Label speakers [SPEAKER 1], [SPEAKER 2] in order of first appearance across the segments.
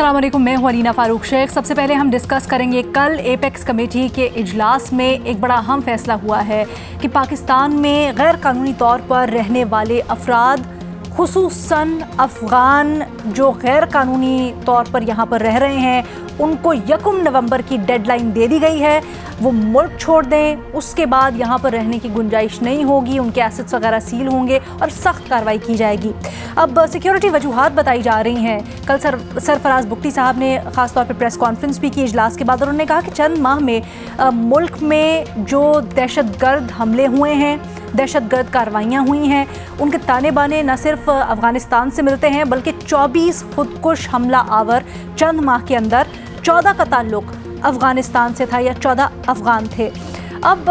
[SPEAKER 1] अस्सलाम वालेकुम, मैं हूं अलीना फारूक शेख। सबसे पहले हम डिस्कस करेंगे कल एपेक्स कमेटी के इजलास में एक बड़ा अहम फैसला हुआ है कि पाकिस्तान में गैर कानूनी तौर पर रहने वाले अफराद, खुसूसन अफ़गान जो गैर कानूनी तौर पर यहाँ पर रह रहे हैं, उनको 1 नवंबर की डेडलाइन दे दी गई है। वो मुल्क छोड़ दें, उसके बाद यहाँ पर रहने की गुंजाइश नहीं होगी, उनके एसेट्स वगैरह सील होंगे और सख्त कार्रवाई की जाएगी। अब सिक्योरिटी वजूहात बताई जा रही हैं। कल सरफराज बुगटी साहब ने ख़ास तौर पर प्रेस कॉन्फ्रेंस भी की इजलास के बाद, और उन्होंने कहा कि चंद माह में मुल्क में जो दहशतगर्द हमले हुए हैं, दहशतगर्द कार्रवाइयाँ हुई हैं, उनके ताने बाने न सिर्फ अफ़गानिस्तान से मिलते हैं बल्कि 24 खुदकुश हमला आवर चंद माह के अंदर, 14 का ताल्लुक़ अफ़गानिस्तान से था या 14 अफ़गान थे। अब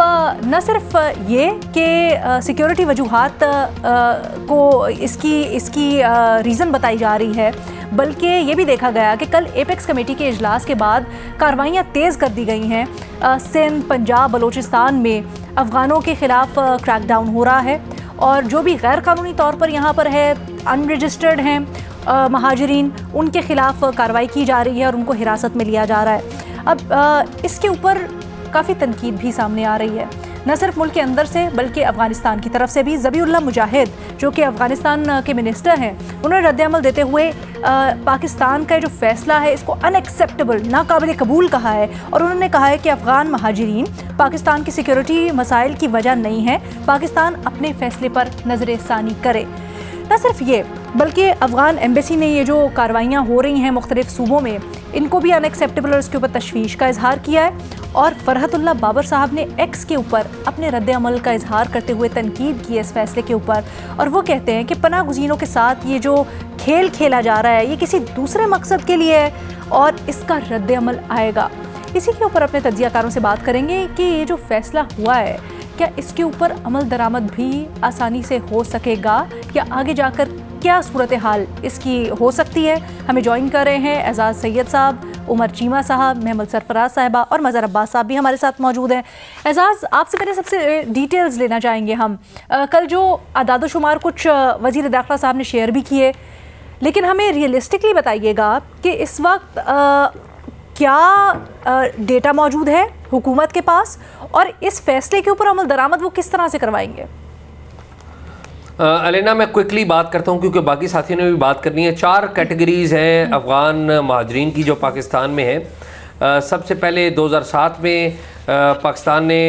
[SPEAKER 1] न सिर्फ ये कि सिक्योरिटी वजूहात को इसकी रीज़न बताई जा रही है, बल्कि ये भी देखा गया कि कल एपेक्स कमेटी के इजलास के बाद कार्रवाइयाँ तेज़ कर दी गई हैं। सिंध, पंजाब, बलूचिस्तान में अफ़गानों के ख़िलाफ़ क्रैकडाउन हो रहा है और जो भी गैर कानूनी तौर पर यहाँ पर है, अनरजिस्टर्ड हैं महाजरीन, उनके ख़िलाफ़ कार्रवाई की जा रही है और उनको हिरासत में लिया जा रहा है। अब इसके ऊपर काफ़ी तनकीद भी सामने आ रही है, न सिर्फ मुल्क के अंदर से बल्कि अफ़गानिस्तान की तरफ से भी। ज़बीउल्लाह मुजाहिद जो कि अफ़गानिस्तान के मिनिस्टर हैं, उन्होंने रद्द-ए-अमल देते हुए पाकिस्तान का जो फ़ैसला है इसको अनएक्सेप्टेबल, नाकाबिल कबूल कहा है, और उन्होंने कहा है कि अफ़गान महाजरीन पाकिस्तान की सिक्योरिटी मसाइल की वजह नहीं है, पाकिस्तान अपने फ़ैसले पर नज़र-ए-सानी करे। न सिर्फ ये बल्कि अफ़गान एम्बेसी ने ये जो कार्रवाइयाँ हो रही हैं मुख्तलिफ़ सूबों में, इनको भी अनएक्सेप्टेबल और इसके ऊपर तशवीश का इजहार किया है। और फ़रहतुल्लाह बाबर साहब ने एक्स के ऊपर अपने रद्द-ए-अमल का इजहार करते हुए तनकीद की इस फैसले के ऊपर, और वो कहते हैं कि पनाह गुज़ीनों के साथ ये जो खेल खेला जा रहा है ये किसी दूसरे मकसद के लिए है और इसका रद्द-ए-अमल आएगा। इसी के ऊपर अपने तज्ज़ियाकारों से बात करेंगे कि ये जो फ़ैसला हुआ है, क्या इसके ऊपर अमल दरामद भी आसानी से हो सकेगा या आगे जाकर क्या सूरत हाल इसकी हो सकती है। हमें ज्वाइन कर रहे हैं एजाज़ सैयद साहब, उमर चीमा साहब, महमूद सरफराज साहिबा और मज़हर अब्बास साहब भी हमारे साथ मौजूद हैं। एजाज़, आपसे पहले सबसे डिटेल्स लेना चाहेंगे हम। कल जो आदाद-ओ-शुमार कुछ वज़ीर दाखिला साहब ने शेयर भी किए, लेकिन हमें रियलिस्टिकली बताइएगा कि इस वक्त क्या डेटा मौजूद है हुकूमत के पास और इस फैसले के ऊपर अमल दरामद वो किस तरह से करवाएंगे?
[SPEAKER 2] अलेना, मैं क्विकली बात करता हूँ क्योंकि बाकी साथियों ने भी बात करनी है। 4 कैटेगरीज़ हैं अफ़गान महाजरीन की जो पाकिस्तान में है। सबसे पहले 2007 में पाकिस्तान ने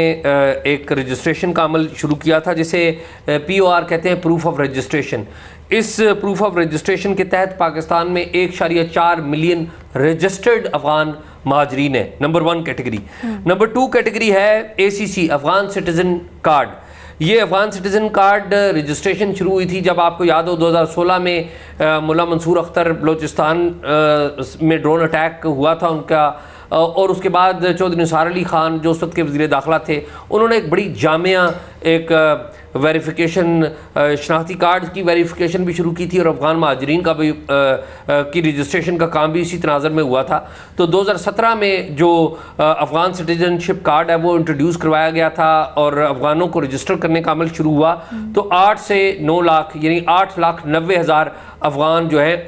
[SPEAKER 2] एक रजिस्ट्रेशन का अमल शुरू किया था जिसे POR कहते हैं, प्रूफ ऑफ रजिस्ट्रेशन। इस प्रूफ ऑफ रजिस्ट्रेशन के तहत पाकिस्तान में 1.4 मिलियन रजिस्टर्ड अफ़गान महाजरीन है, नंबर 1 कैटेगरी। नंबर 2 कैटेगरी है ACC, अफ़गान सिटीज़न कार्ड। ये अफ़गान सिटीज़न कार्ड रजिस्ट्रेशन शुरू हुई थी जब आपको याद हो 2016 में मुल्ला मंसूर अख्तर बलोचिस्तान में ड्रोन अटैक हुआ था उनका, और उसके बाद चौधरी निसार अली ख़ान जो उस वक्त के वज़ीर दाखिला थे, उन्होंने एक बड़ी जामिया एक वेरिफिकेशन, शनाख्ती कार्ड की वेरिफिकेशन भी शुरू की थी और अफ़गान महाजरीन का भी की रजिस्ट्रेशन का काम भी इसी तनाज़र में हुआ था। तो 2017 में जो अफ़गान सिटीजनशिप कार्ड है वो इंट्रोड्यूस करवाया गया था और अफ़गानों को रजिस्टर करने का अमल शुरू हुआ। तो 8 से 9 लाख यानी 8,90,000 अफ़गान जो है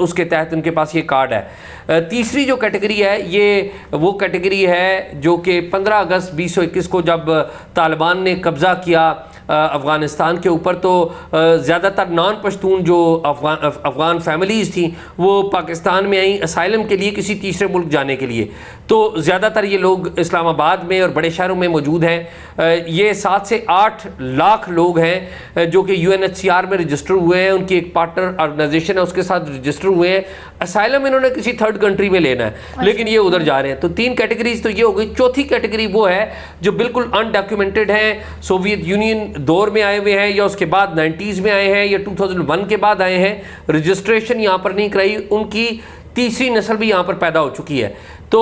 [SPEAKER 2] उसके तहत उनके पास ये कार्ड है। तीसरी जो कैटेगरी है ये वो कैटेगरी है जो कि 15 अगस्त 2021 को जब तालिबान ने कब्ज़ा किया अफ़गानिस्तान के ऊपर, तो ज़्यादातर नॉन पश्तून जो अफ़गान फैमिलीज़ थी वो पाकिस्तान में आई असाइलम के लिए, किसी तीसरे मुल्क जाने के लिए। तो ज़्यादातर ये लोग इस्लामाबाद में और बड़े शहरों में मौजूद हैं। ये 7 से 8 लाख लोग हैं जो कि UNHCR में रजिस्टर हुए हैं, उनकी एक पार्टनर ऑर्गेनाइजेशन है उसके साथ रजिस्टर हुए हैं। असाइलम इन्होंने किसी थर्ड कंट्री में लेना है लेकिन ये उधर जा रहे हैं। तो 3 कैटेगरीज तो ये हो गई। चौथी कैटेगरी वो है जो बिल्कुल अनडॉक्यूमेंटेड हैं, सोवियत यूनियन दौर में आए हुए हैं या उसके बाद 90s में आए हैं या 2001 के बाद आए हैं, रजिस्ट्रेशन यहाँ पर नहीं कराई, उनकी तीसरी नस्ल भी यहाँ पर पैदा हो चुकी है। तो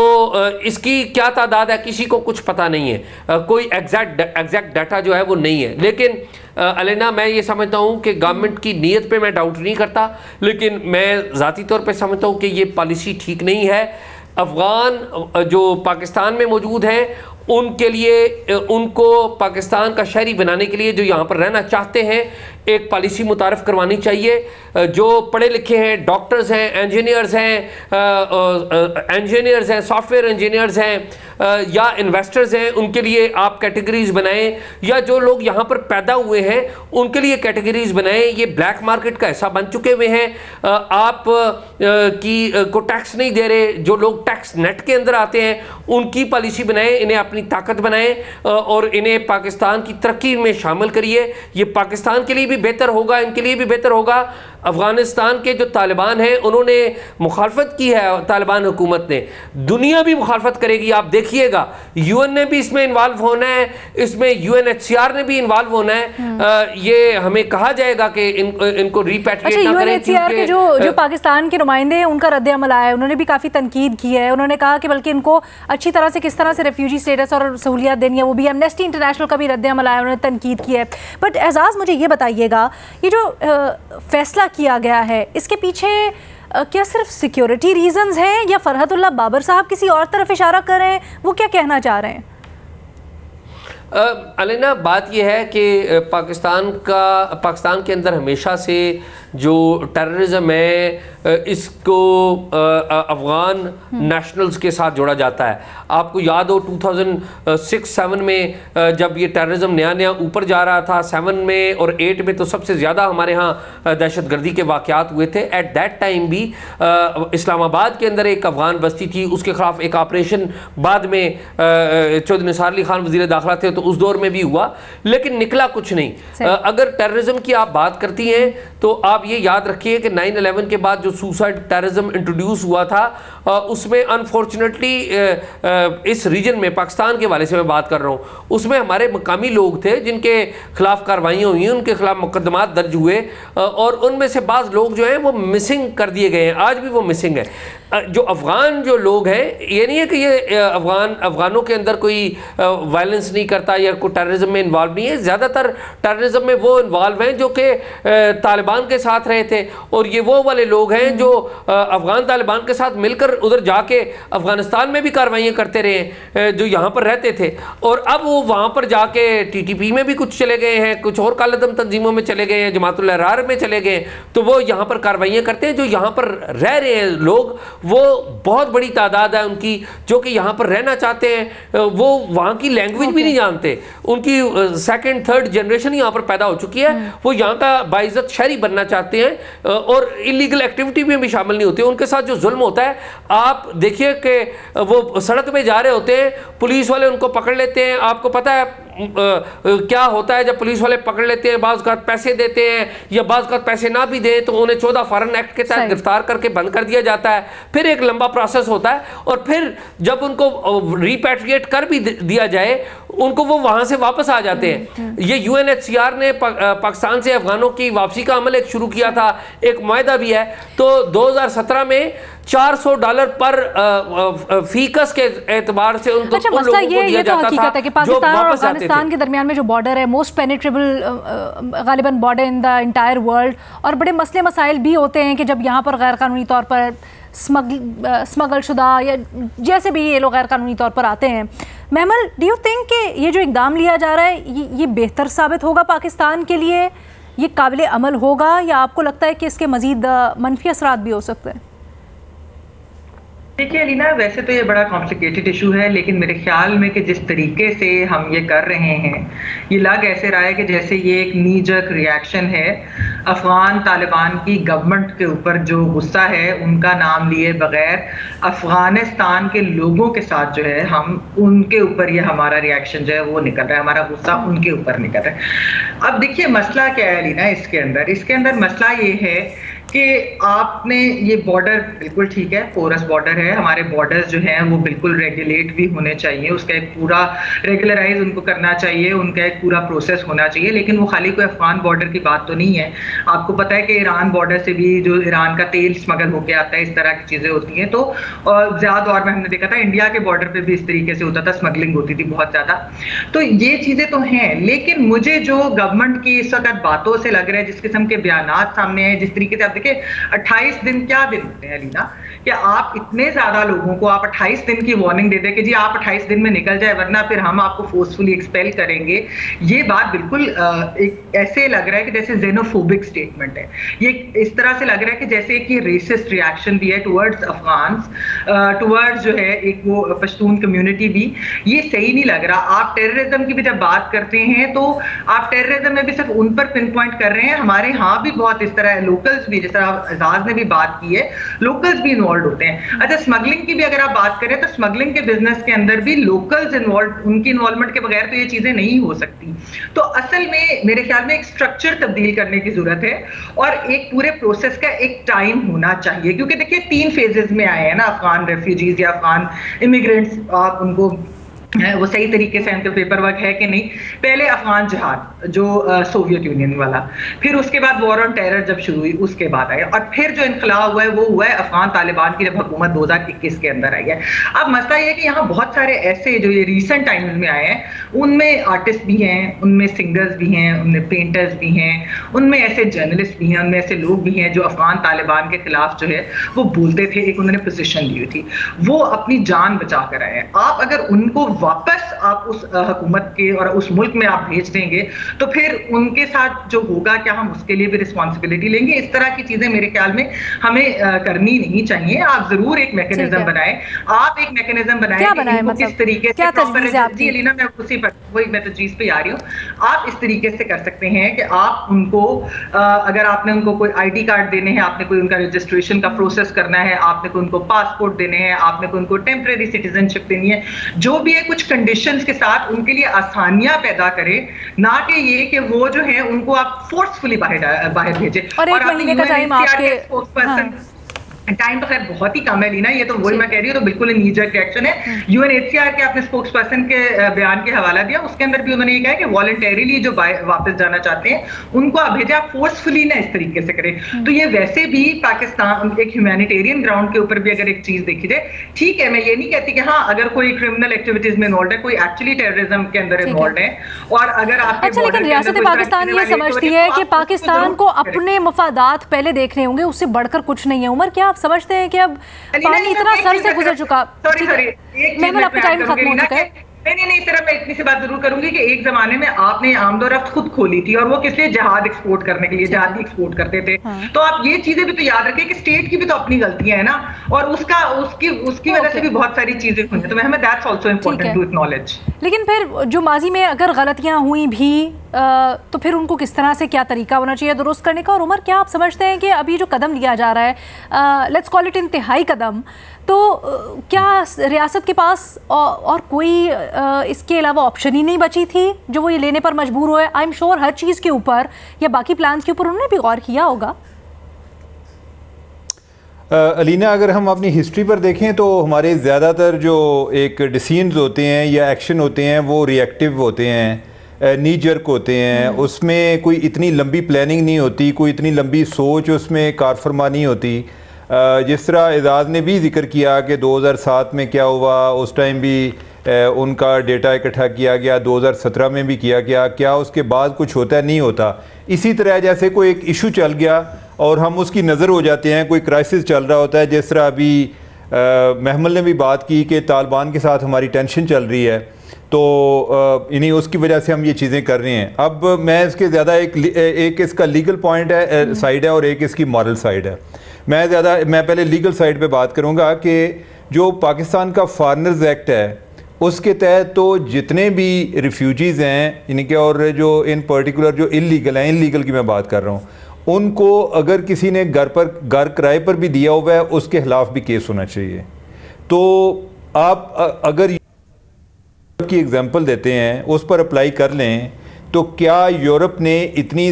[SPEAKER 2] इसकी क्या तादाद है किसी को कुछ पता नहीं है, कोई एग्जैक्ट डाटा जो है वो नहीं है। लेकिन अलेना, मैं ये समझता हूँ कि गवर्नमेंट की नीयत पे मैं डाउट नहीं करता, लेकिन मैं ज़ाती तौर पे समझता हूँ कि ये पॉलिसी ठीक नहीं है। अफ़गान जो पाकिस्तान में मौजूद हैं उनके लिए, उनको पाकिस्तान का शहरी बनाने के लिए जो यहाँ पर रहना चाहते हैं, एक पॉलिसी मुतारफ़ करवानी चाहिए। जो पढ़े लिखे हैं, डॉक्टर्स हैं, इंजीनियर्स हैं, सॉफ्टवेयर इंजीनियर्स हैं या इन्वेस्टर्स हैं, उनके लिए आप कैटेगरीज बनाएं, या जो लोग यहाँ पर पैदा हुए हैं उनके लिए कैटेगरीज बनाएं। ये ब्लैक मार्केट का हिस्सा बन चुके हुए हैं। आप को टैक्स नहीं दे रहे, जो लोग टैक्स नेट के अंदर आते हैं उनकी पॉलिसी बनाएं, इन्हें अपनी ताकत बनाएं और इन्हें पाकिस्तान की तरक्की में शामिल करिए। ये पाकिस्तान के लिए भी बेहतर होगा, इनके लिए भी बेहतर होगा। अफगानिस्तान के जो तालिबान हैं उन्होंने मुखालफत की है, तालिबान हुकूमत ने, दुनिया भी मुखालफत करेगी, आप देखिएगा। यूएन ने भी इसमें इन्वॉल्व होना है, इसमें यूएनएचसीआर ने भी इन्वॉल्व होना है। ये हमें कहा जाएगा कि इनको रिपैट्रिएट ना करें।
[SPEAKER 1] यूएनएचसीआर के जो पाकिस्तान के नुमाइंदे हैं उनका रद्द अमल आया है, उन्होंने भी काफ़ी तनकीद की है। उन्होंने कहा कि बल्कि इनको अच्छी तरह से किस तरह से रेफ्यूजी स्टेटस और सहूलियत देनी है वो भी। एमनेस्टी इंटरनेशनल का भी रद्द अमल आया, उन्होंने तनकीद की है। बट एजाज मुझे ये बताइएगा, ये जो फैसला किया गया है इसके पीछे क्या सिर्फ सिक्योरिटी रीजंस हैं या फरहतुल्लाह बाबर साहब किसी और तरफ इशारा कर रहे हैं? वो क्या कहना चाह रहे हैं?
[SPEAKER 2] अलीना, बात यह है कि पाकिस्तान के अंदर हमेशा से जो टेररिज्म है इसको अफ़गान नेशनल्स के साथ जोड़ा जाता है। आपको याद हो 2006-7 में जब ये टेररिज्म नया नया ऊपर जा रहा था, 7 में और 8 में तो सबसे ज़्यादा हमारे यहाँ दहशतगर्दी के वाक़यात हुए थे। एट दैट टाइम भी इस्लामाबाद के अंदर एक अफ़गान बस्ती थी, उसके ख़िलाफ़ एक ऑपरेशन बाद में चौधरी निसार अली खान वज़ीर दाखिला थे तो उस दौर में भी हुआ, लेकिन निकला कुछ नहीं। अगर टेररिज्म की आप बात करती हैं तो आप ये याद रखिए कि 9/11 के बाद जो सुसाइड टेररिज्म इंट्रोड्यूस हुआ था उसमें अनफॉर्चुनेटली इस रीजन में, पाकिस्तान के वाले से मैं बात कर रहा हूँ, उसमें हमारे मकामी लोग थे जिनके खिलाफ कार्रवाइयाँ हुई, उनके खिलाफ मुकदमात दर्ज हुए और उनमें से बाज़ लोग जो हैं वो मिसिंग कर दिए गए हैं, आज भी वो मिसिंग है। जो अफ़गान जो लोग हैं, ये नहीं है कि ये अफ़गानों के अंदर कोई वायलेंस नहीं करता या कोई टेररिज्म में इन्वॉल्व नहीं है। ज़्यादातर टेररिज्म में वो इन्वॉल्व हैं जो कि तालिबान के साथ रहे थे, और ये वो वाले लोग हैं जो अफ़गान तालिबान के साथ मिलकर उधर जाके अफ़गानिस्तान में भी कार्रवाइयाँ करते रहे, जो यहाँ पर रहते थे, और अब वो वहाँ पर जाके TTP में भी कुछ चले गए हैं, कुछ और कालदम तंजीमों में चले गए हैं, जमातुल अहरार में चले गए, तो वो यहाँ पर कार्रवाइयाँ करते हैं। जो यहाँ पर रह रहे हैं लोग, वो बहुत बड़ी तादाद है उनकी जो कि यहाँ पर रहना चाहते हैं, वो वहाँ की लैंग्वेज भी नहीं जानते, उनकी 2nd 3rd जनरेशन यहाँ पर पैदा हो चुकी है, वो यहाँ का बाइज्जत शहरी बनना चाहते हैं और इलीगल एक्टिविटी में भी शामिल नहीं होते। उनके साथ जो जुल्म होता है, आप देखिए कि वो सड़क में जा रहे होते हैं, पुलिस वाले उनको पकड़ लेते हैं। आपको पता है क्या होता है जब पुलिस वाले पकड़ लेते हैं? बाज़ औक़ात पैसे देते हैं या बाज़ औक़ात पैसे ना भी दें तो उन्हें 14 फॉरेन एक्ट के तहत गिरफ्तार करके बंद कर दिया जाता है। फिर एक लंबा प्रोसेस होता है और फिर जब उनको रिपैट्रिएट कर भी दिया जाए, उनको वो वहाँ से वापस आ जाते हैं। ये UNHCR ने पाकिस्तान से अफगानों की वापसी का अमल एक शुरू किया था, एक मुआहदा भी है। तो 2017 में $400 पर फीकस के एतबार से उनको
[SPEAKER 1] अच्छा, मसला ये तो हकीकत है कि पाकिस्तान और अफगानिस्तान के दरमियान में जो बॉर्डर है, मोस्ट पेनिट्रेबल गालिबन border in the entire world, और बड़े मसले मसाइल भी होते हैं कि जब यहाँ पर गैर कानूनी तौर पर स्मगल शुदा या जैसे भी ये लोग गैर कानूनी तौर पर आते हैं। महमल, डू यू थिंक कि ये जो इकदाम लिया जा रहा है ये बेहतर साबित होगा पाकिस्तान के लिए, ये काबिल अमल होगा, या आपको लगता है कि इसके मज़ीद मनफी असरात भी हो सकते हैं?
[SPEAKER 3] देखिए अलीना, वैसे तो ये बड़ा कॉम्प्लिकेटेड इशू है, लेकिन मेरे ख्याल में कि जिस तरीके से हम ये कर रहे हैं, ये लग ऐसे रहा है कि जैसे ये एक नी जर्क रिएक्शन है अफगान तालिबान की गवर्नमेंट के ऊपर। जो गुस्सा है उनका नाम लिए बगैर अफगानिस्तान के लोगों के साथ जो है हम उनके ऊपर ये हमारा रिएक्शन जो है वो निकल रहा है, हमारा गुस्सा उनके ऊपर निकल रहा है। अब देखिए मसला क्या है अलीना, इसके अंदर मसला ये है कि आपने ये बॉर्डर बिल्कुल ठीक है, पोरस बॉर्डर है, हमारे बॉर्डर्स जो हैं वो बिल्कुल रेगुलेट भी होने चाहिए, उसका एक पूरा रेगुलराइज उनको करना चाहिए, उनका एक पूरा प्रोसेस होना चाहिए। लेकिन वो खाली कोई अफगान बॉर्डर की बात तो नहीं है। आपको पता है कि ईरान बॉर्डर से भी जो ईरान का तेल स्मगल होके आता है, इस तरह की चीज़ें होती हैं। तो ज़्यादा दौर में हमने देखा था इंडिया के बॉर्डर पर भी इस तरीके से होता था, स्मगलिंग होती थी बहुत ज़्यादा। तो ये चीज़ें तो हैं, लेकिन मुझे जो गवर्नमेंट की इस वक्त बातों से लग रहा है, जिस किस्म के बयान सामने हैं, जिस तरीके से आप देखिए 28 दिन क्या दिन होते हैं अलीना, कि आप इतने ज्यादा लोगों को आप 28 दिन की वार्निंग दे दें कि जी आप 28 दिन में निकल जाए वरना फिर हम आपको फोर्सफुली एक्सपेल करेंगे, ये बात बिल्कुल एक ऐसे लग रहा है कि जैसे जेनोफोबिक स्टेटमेंट है। ये इस तरह से लग रहा है कि जैसे कि रेसिस्ट रिएक्शन भी है टुवर्ड्स अफगान्स, टुवर्ड्स जो है एक वो पश्तून कम्युनिटी भी, ये सही नहीं लग रहा। आप टेररिज्म की भी जब बात करते हैं तो आप टेररिज्म में भी सिर्फ उन पर पिन पॉइंट कर रहे हैं, हमारे यहाँ भी बहुत इस तरह है, लोकल्स भी, जिस तरह एजाज ने भी बात की है, लोकल्स भी इन्वॉल्व होते हैं। अच्छा, स्मगलिंग की भी अगर आप बात करें तो स्मगलिंग के बिजनेस के अंदर भी लोकल्स इन्वॉल्व, उनकी इन्वॉल्वमेंट के बगैर तो ये चीजें नहीं हो सकती। तो असल में मेरे ख्याल में एक स्ट्रक्चर तब्दील करने की जरूरत है और एक पूरे प्रोसेस का एक टाइम होना चाहिए, क्योंकि देखिए 3 फेजेस में आए हैं ना अफगान रेफ्यूजीज या अफगान इमिग्रेंट्स, आप उनको वो सही तरीके से उनका पेपर वर्क है कि नहीं। पहले अफगान जिहाद जो सोवियत यूनियन वाला, फिर उसके बाद वॉर ऑन टेरर जब शुरू हुई उसके बाद आया, और फिर जो इनकलाब हुआ है वो हुआ है अफगान तालिबान की जब हुकूमत 2021 के अंदर आई है। अब मसला ये है कि यहाँ बहुत सारे ऐसे जो ये रिसेंट टाइम्स में आए हैं, उनमें आर्टिस्ट भी हैं, उनमें सिंगर्स भी हैं, उनमें पेंटर्स भी हैं, उनमें ऐसे जर्नलिस्ट भी हैं, उनमें ऐसे लोग भी हैं जो अफगान तालिबान के खिलाफ जो है वो बोलते थे, एक उन्होंने पोजीशन ली हुई थी, वो अपनी जान बचा कर आए हैं। आप अगर उनको वापस आप उस हुकूमत के और उस मुल्क में आप भेज देंगे तो फिर उनके साथ जो होगा, क्या हम उसके लिए भी रिस्पॉन्सिबिलिटी लेंगे? इस तरह की चीजें मेरे ख्याल में हमें करनी नहीं चाहिए। आप जरूर एक मैकेनिज्म बनाएं, आप एक मैकेनिज्म बनाएं कि मतलब किस तरीके से जी अलीना, मैं उसी पर वही मैं तजवीज़ पे आ रही हूँ। आप इस तरीके से कर सकते हैं कि आप उनको अगर आपने उनको कोई ID कार्ड देने हैं, आपने कोई उनका रजिस्ट्रेशन का प्रोसेस करना है, आपने कोई उनको पासपोर्ट देने हैं, आपने कोई उनको टेम्परेरी सिटीजनशिप देनी है, जो भी है कुछ कंडीशंस के साथ उनके लिए आसानियां पैदा करें, ना कि ये कि वो जो है उनको आप फोर्सफुली बाहर भेजें।
[SPEAKER 1] और 1 महीने का टाइम आपके
[SPEAKER 3] टाइम तो खैर बहुत ही कम है लीना, ये तो वही मैं कह रही हूँ, तो बिल्कुल नीजर्क रिएक्शन है। UNHCR के आपने स्पोक्स पर्सन के बयान के हवाला दिया, उसके अंदर भी उन्होंने ये कहा कि वॉलंटरीली जो वापस जाना चाहते हैं उनको आप भेजें, आप फोर्सफुली ना इस तरीके से करें। तो ये वैसे भी पाकिस्तान एक ह्यूमैनिटेरियन ग्राउंड के ऊपर भी अगर एक चीज देखी जाए, ठीक है, मैं ये नहीं कहती कि हाँ अगर कोई क्रिमिनल एक्टिविटीज में इन्वॉल्व है, कोई एक्चुअली टेररिज्म के अंदर इन्वॉल्व है, और अगर आपके
[SPEAKER 1] अच्छा, लेकिन रियासत पाकिस्तान ये समझती है कि पाकिस्तान को अपने मफादात पहले देखने होंगे, उससे बढ़कर कुछ नहीं है। उमर, क्या आप समझते हैं कि अब पानी इतना सर से गुजर चुका? मैं आपका टाइम खत्म हो चुका है।
[SPEAKER 3] नहीं, सिर्फ मैं इतनी सी बात जरूर करूंगी कि एक जमाने में आपने आमदोरफ्त खुद खोली थी, और वो किस लिए? जहाद एक्सपोर्ट करने के लिए, जहाद एक्सपोर्ट करते थे। तो आप ये चीजें भी तो याद रखें कि स्टेट की भी तो अपनी गलतियां है ना, और उसकी वजह से भी बहुत सारी चीजें हुई हैं। तो मैं that's also important to acknowledge.
[SPEAKER 1] लेकिन फिर जो माजी में अगर गलतियां हुई भी तो फिर उनको किस तरह से, क्या तरीका होना चाहिए दुरुस्त करने का? और उमर, क्या आप समझते हैं कि अभी जो कदम लिया जा रहा है, लेट्स कॉल इट इंतहाई कदम, तो क्या रियासत के पास और कोई इसके अलावा ऑप्शन ही नहीं बची थी जो वो ये लेने पर मजबूर हुए? आई एम श्योर हर चीज़ के ऊपर या बाकी प्लान्स के ऊपर उन्होंने भी गौर किया होगा।
[SPEAKER 4] अलीना, अगर हम अपनी हिस्ट्री पर देखें तो हमारे ज़्यादातर जो एक डिसीजंस होते हैं या एक्शन होते हैं वो रिएक्टिव होते हैं, नी जर्क होते हैं। उसमें कोई इतनी लंबी प्लानिंग नहीं होती, कोई इतनी लंबी सोच उसमें कारफरमा नहीं होती। जिस तरह एजाज ने भी जिक्र किया कि 2007 में क्या हुआ, उस टाइम भी उनका डेटा इकट्ठा किया गया, 2017 में भी किया गया, क्या उसके बाद कुछ होता है? नहीं होता। इसी तरह जैसे कोई एक इशू चल गया और हम उसकी नज़र हो जाते हैं, कोई क्राइसिस चल रहा होता है, जिस तरह अभी महमल ने भी बात की कि तालिबान के साथ हमारी टेंशन चल रही है, तो इन्हीं उसकी वजह से हम ये चीज़ें कर रहे हैं। अब मैं इसके ज़्यादा एक इसका लीगल पॉइंट है, साइड है, और एक इसकी मॉरल साइड है। मैं पहले लीगल साइड पे बात करूँगा कि जो पाकिस्तान का फॉरेनर्स एक्ट है उसके तहत तो जितने भी रिफ्यूजीज़ हैं इनके, और जो इन पर्टिकुलर जो इलीगल हैं, इलीगल की मैं बात कर रहा हूँ, उनको अगर किसी ने घर किराए पर भी दिया हुआ है उसके खिलाफ भी केस होना चाहिए। तो आप अगर की एग्जांपल देते हैं उस पर अप्लाई कर लें, तो क्या यूरोप ने इतनी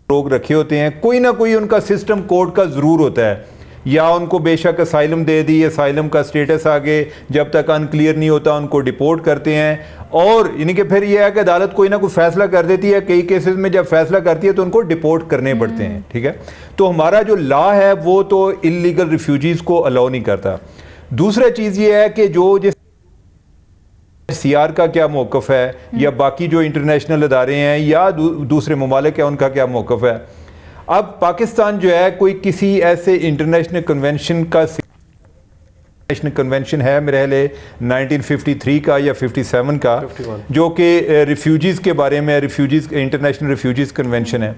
[SPEAKER 4] रोक रखे होते हैं? कोई ना कोई उनका सिस्टम कोर्ट का ज़रूर होता है, या उनको बेशक असाइलम दे दी, असाइलम का स्टेटस आगे जब तक अनक्लियर नहीं होता उनको डिपोर्ट करते हैं, और इनके फिर यह है कि अदालत कोई ना कोई फैसला कर देती है। कई केसेस में जब फैसला करती है तो उनको डिपोर्ट करने पड़ते हैं। ठीक है, तो हमारा जो लॉ है वो तो इलीगल रिफ्यूजीज़ को अलाउ नहीं करता। दूसरा चीज़ ये है कि जो जिस CR का क्या मौक़िफ़ है, या बाकी जो इंटरनेशनल अदारे हैं या दूसरे ममालिक हैं उनका क्या मौक़िफ़ है। अब पाकिस्तान जो है कोई किसी ऐसे इंटरनेशनल कन्वेंशन का नेशनल कन्वेंशन है मेरे ख्याल 1953 का या 57 का 51। जो कि रिफ्यूजीज़ के बारे में, रिफ्यूजीज़ इंटरनेशनल रिफ्यूजीज़ कन्वेंशन है,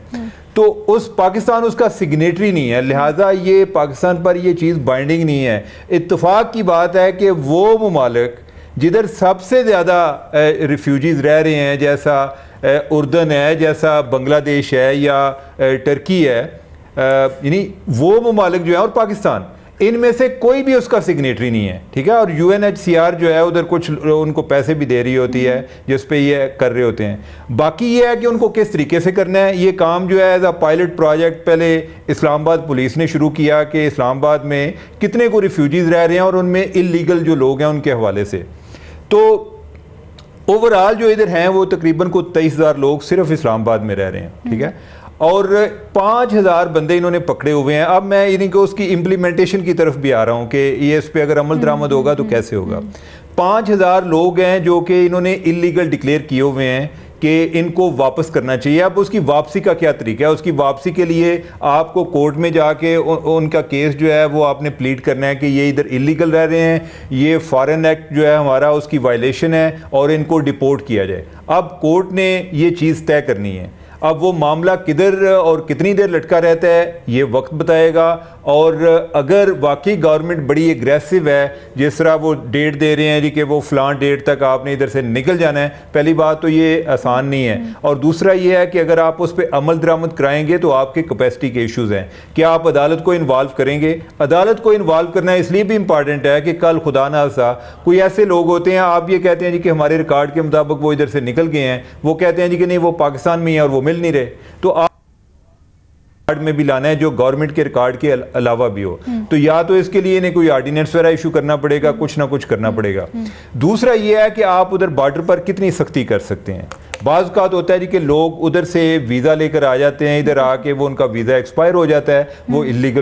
[SPEAKER 4] तो उस पाकिस्तान उसका सिग्नेटरी नहीं है, लिहाजा ये पाकिस्तान पर ये चीज़ बाइंडिंग नहीं है। इत्तेफाक की बात है कि वो ममालिक जिधर सबसे ज़्यादा रिफ्यूजीज़ रह रहे हैं, जैसा उर्दन है, जैसा बांग्लादेश है या टर्की है, यानी वो ममालिक जो है और पाकिस्तान, इनमें से कोई भी उसका सिग्नेटरी नहीं है, ठीक है। और UNHCR जो है उधर कुछ उनको पैसे भी दे रही होती है जिस पे ये कर रहे होते हैं। बाकी ये है कि उनको किस तरीके से करना है। ये काम जो है एज अ पायलट प्रोजेक्ट पहले इस्लामाबाद पुलिस ने शुरू किया कि इस्लामाबाद में कितने को रिफ्यूजीज़ रह रहे हैं और उनमें इलीगल जो लोग हैं उनके हवाले से। तो ओवरऑल जो इधर हैं वो तकरीबन को 23,000 लोग सिर्फ इस्लामाबाद में रह रहे हैं, ठीक है। और 5,000 बंदे इन्होंने पकड़े हुए हैं। अब मैं इन्हीं को उसकी इम्प्लीमेंटेशन की तरफ भी आ रहा हूँ कि ये इस पर अगर अमल दरामद होगा तो कैसे होगा। 5,000 लोग हैं जो कि इन्होंने इलीगल डिक्लेयर किए हुए हैं कि इनको वापस करना चाहिए। अब उसकी वापसी का क्या तरीका है? उसकी वापसी के लिए आपको कोर्ट में जाके उनका केस जो है वो आपने प्लीड करना है कि ये इधर इलीगल रह रहे हैं, ये फॉरेन एक्ट जो है हमारा उसकी वायलेशन है और इनको डिपोर्ट किया जाए। अब कोर्ट ने ये चीज़ तय करनी है। अब वो मामला किधर और कितनी देर लटका रहता है ये वक्त बताएगा। और अगर वाकई गवर्नमेंट बड़ी एग्रेसिव है, जिस तरह वो डेट दे रहे हैं जी कि वो फ़लाँ डेट तक आपने इधर से निकल जाना है, पहली बात तो ये आसान नहीं है। और दूसरा ये है कि अगर आप उस पर अमल दरामद कराएंगे तो आपके कैपेसिटी के इश्यूज़ हैं कि आप अदालत को इन्वॉल्व करेंगे। अदालत को इन्वॉल्व करना इसलिए भी इंपॉर्टेंट है कि कल खुदा ना खास्ता कोई ऐसे लोग होते हैं, आप ये कहते हैं जी कि हमारे रिकॉर्ड के मुताबिक वो इधर से निकल गए हैं, वो कहते हैं जी कि नहीं वो पाकिस्तान में ही है और वो मिल नहीं रहे, तो आप में भी लाना है जो गवर्नमेंट के रिकॉर्ड के अलावा भी हो। तो या तो इसके लिए इन्हें कोई ऑर्डिनेंस वगैरह इशू करना पड़ेगा, कुछ ना कुछ करना पड़ेगा। दूसरा ये है कि आप उधर बॉर्डर पर कितनी सख्ती कर सकते हैं। बाज़ औक़ात होता है जी कि लोग उधर से वीज़ा लेकर आ जाते हैं, इधर आके वो उनका वीज़ा एक्सपायर हो जाता है, वो इलीगल।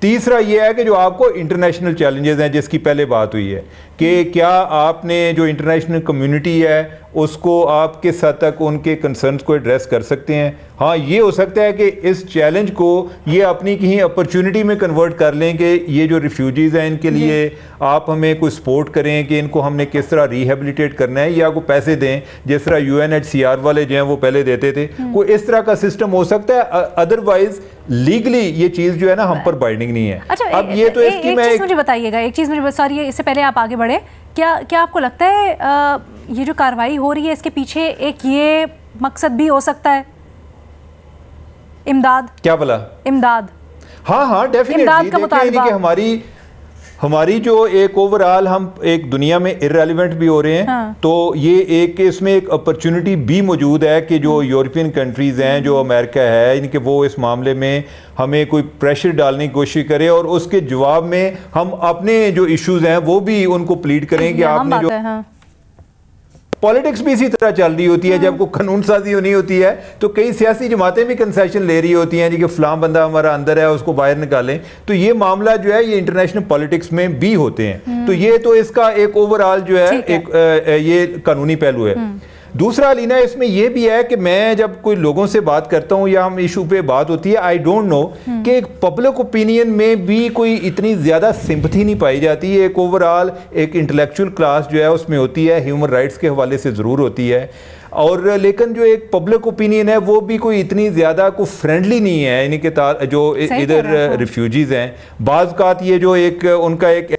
[SPEAKER 4] तीसरा यह है कि जो आपको इंटरनेशनल चैलेंजेस हैं जिसकी पहले बात हुई है कि क्या आपने जो इंटरनेशनल कम्युनिटी है उसको आप किस हद तक उनके कंसर्न्स को एड्रेस कर सकते हैं। हाँ, ये हो सकता है कि इस चैलेंज को ये अपनी कहीं अपॉर्चुनिटी में कन्वर्ट कर लें कि ये जो रिफ्यूजीज़ हैं इनके लिए आप हमें कोई सपोर्ट करें कि इनको हमने किस तरह रिहेबिलिटेट करना है, या को पैसे दें जिस तरह UNHCR वाले जो हैं वो पहले देते थे। कोई इस तरह का सिस्टम हो सकता है, अदरवाइज लीगली ये चीज़ जो है ना हम पर बाइंडिंग नहीं है।
[SPEAKER 1] अच्छा,
[SPEAKER 2] अब ये तो
[SPEAKER 1] एक चीज़ मुझे बताइएगा, एक चीज़ मुझे सॉरी इससे पहले आप आगे बढ़े, क्या आपको लगता है ये जो कार्रवाई हो रही है इसके पीछे एक ये मकसद भी हो सकता है, इमदाद?
[SPEAKER 4] क्या बोला?
[SPEAKER 1] इमदाद।
[SPEAKER 4] हाँ डेफिनेटली कि हमारी जो एक ओवरऑल हम एक दुनिया में इररेलेवेंट भी हो रहे हैं। हाँ। तो ये एक इसमें एक अपॉर्चुनिटी भी मौजूद है कि जो यूरोपियन कंट्रीज़ हैं, जो अमेरिका है, इनके वो इस मामले में हमें कोई प्रेशर डालने की कोशिश करे और उसके जवाब में हम अपने जो इश्यूज़ हैं वो भी उनको प्लीड करें कि आपने जो पॉलिटिक्स भी इसी तरह चल रही होती है। जब कोई कानून साजी होनी होती है तो कई सियासी जमातें भी कंसेशन ले रही होती हैं जी कि फलां बंदा हमारा अंदर है उसको बाहर निकालें। तो ये मामला जो है ये इंटरनेशनल पॉलिटिक्स में भी होते हैं। तो ये तो इसका एक ओवरऑल जो है एक ये कानूनी पहलू है। दूसरा अलीना इसमें यह भी है कि मैं जब कोई लोगों से बात करता हूं या हम इशू पे बात होती है, आई डोंट नो कि एक पब्लिक ओपिनियन में भी कोई इतनी ज़्यादा सिंपथी नहीं पाई जाती है। एक ओवरऑल एक इंटेलेक्चुअल क्लास जो है उसमें होती है, ह्यूमन राइट्स के हवाले से ज़रूर होती है, और लेकिन जो एक पब्लिक ओपिनियन है वो भी कोई इतनी ज़्यादा को फ्रेंडली नहीं है इनके जो इधर रिफ्यूजीज़ हैं। बाज़ औक़ात ये जो एक उनका एक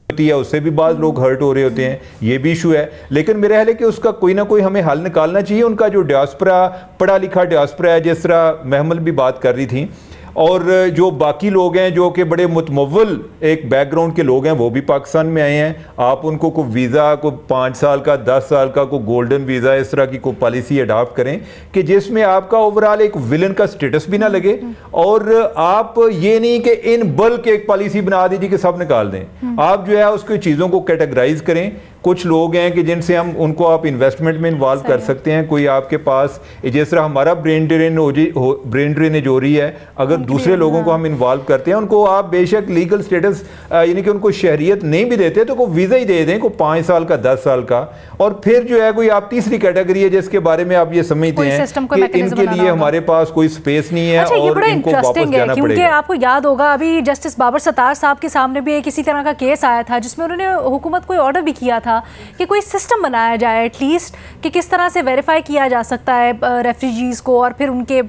[SPEAKER 4] है उससे भी बाद लोग हर्ट हो रहे होते हैं, ये भी इशू है। लेकिन मेरा ख्याल है कि उसका कोई ना कोई हमें हल निकालना चाहिए। उनका जो डियास्पोरा, पढ़ा लिखा डियास्पोरा है, जिस तरह महमल भी बात कर रही थी, और जो बाकी लोग हैं जो कि बड़े मुतमव्वल एक बैकग्राउंड के लोग हैं वो भी पाकिस्तान में आए हैं। आप उनको कोई वीज़ा को 5 साल का 10 साल का कोई गोल्डन वीज़ा इस तरह की कोई पॉलिसी अडॉप्ट करें कि जिसमें आपका ओवरऑल एक विलन का स्टेटस भी ना लगे, और आप ये नहीं कि इन बल्क एक पॉलिसी बना दीजिए कि सब निकाल दें। आप जो है उसकी चीज़ों को कैटेगराइज करें, कुछ लोग हैं कि जिनसे हम उनको आप इन्वेस्टमेंट में इन्वॉल्व कर सकते हैं। कोई आपके पास जिस तरह हमारा ब्रेन ड्रेनेज हो रही है, अगर दूसरे लोगों को हम इन्वॉल्व करते हैं, उनको आप बेशक लीगल स्टेटस यानी कि उनको शहरियत नहीं भी देते तो को वीज़ा ही दे दें, को 5 साल का 10 साल का, और फिर जो है कोई आप तीसरी कैटेगरी है जिसके बारे में आप ये समझते हैं कि इनके लिए हमारे पास कोई स्पेस नहीं है और इनको वापस जाना पड़ेगा।
[SPEAKER 1] आपको याद होगा अभी जस्टिस बाबर सत्तार साहब के सामने भी एक इसी तरह का केस आया था जिसमें उन्होंने हुकूमत को ऑर्डर भी किया था कि कोई सिस्टम बनाया जाए एटलीस्ट कि किस तरह से वेरीफाई किया जा सकता है रेफ्यूजीज को, और फिर उनके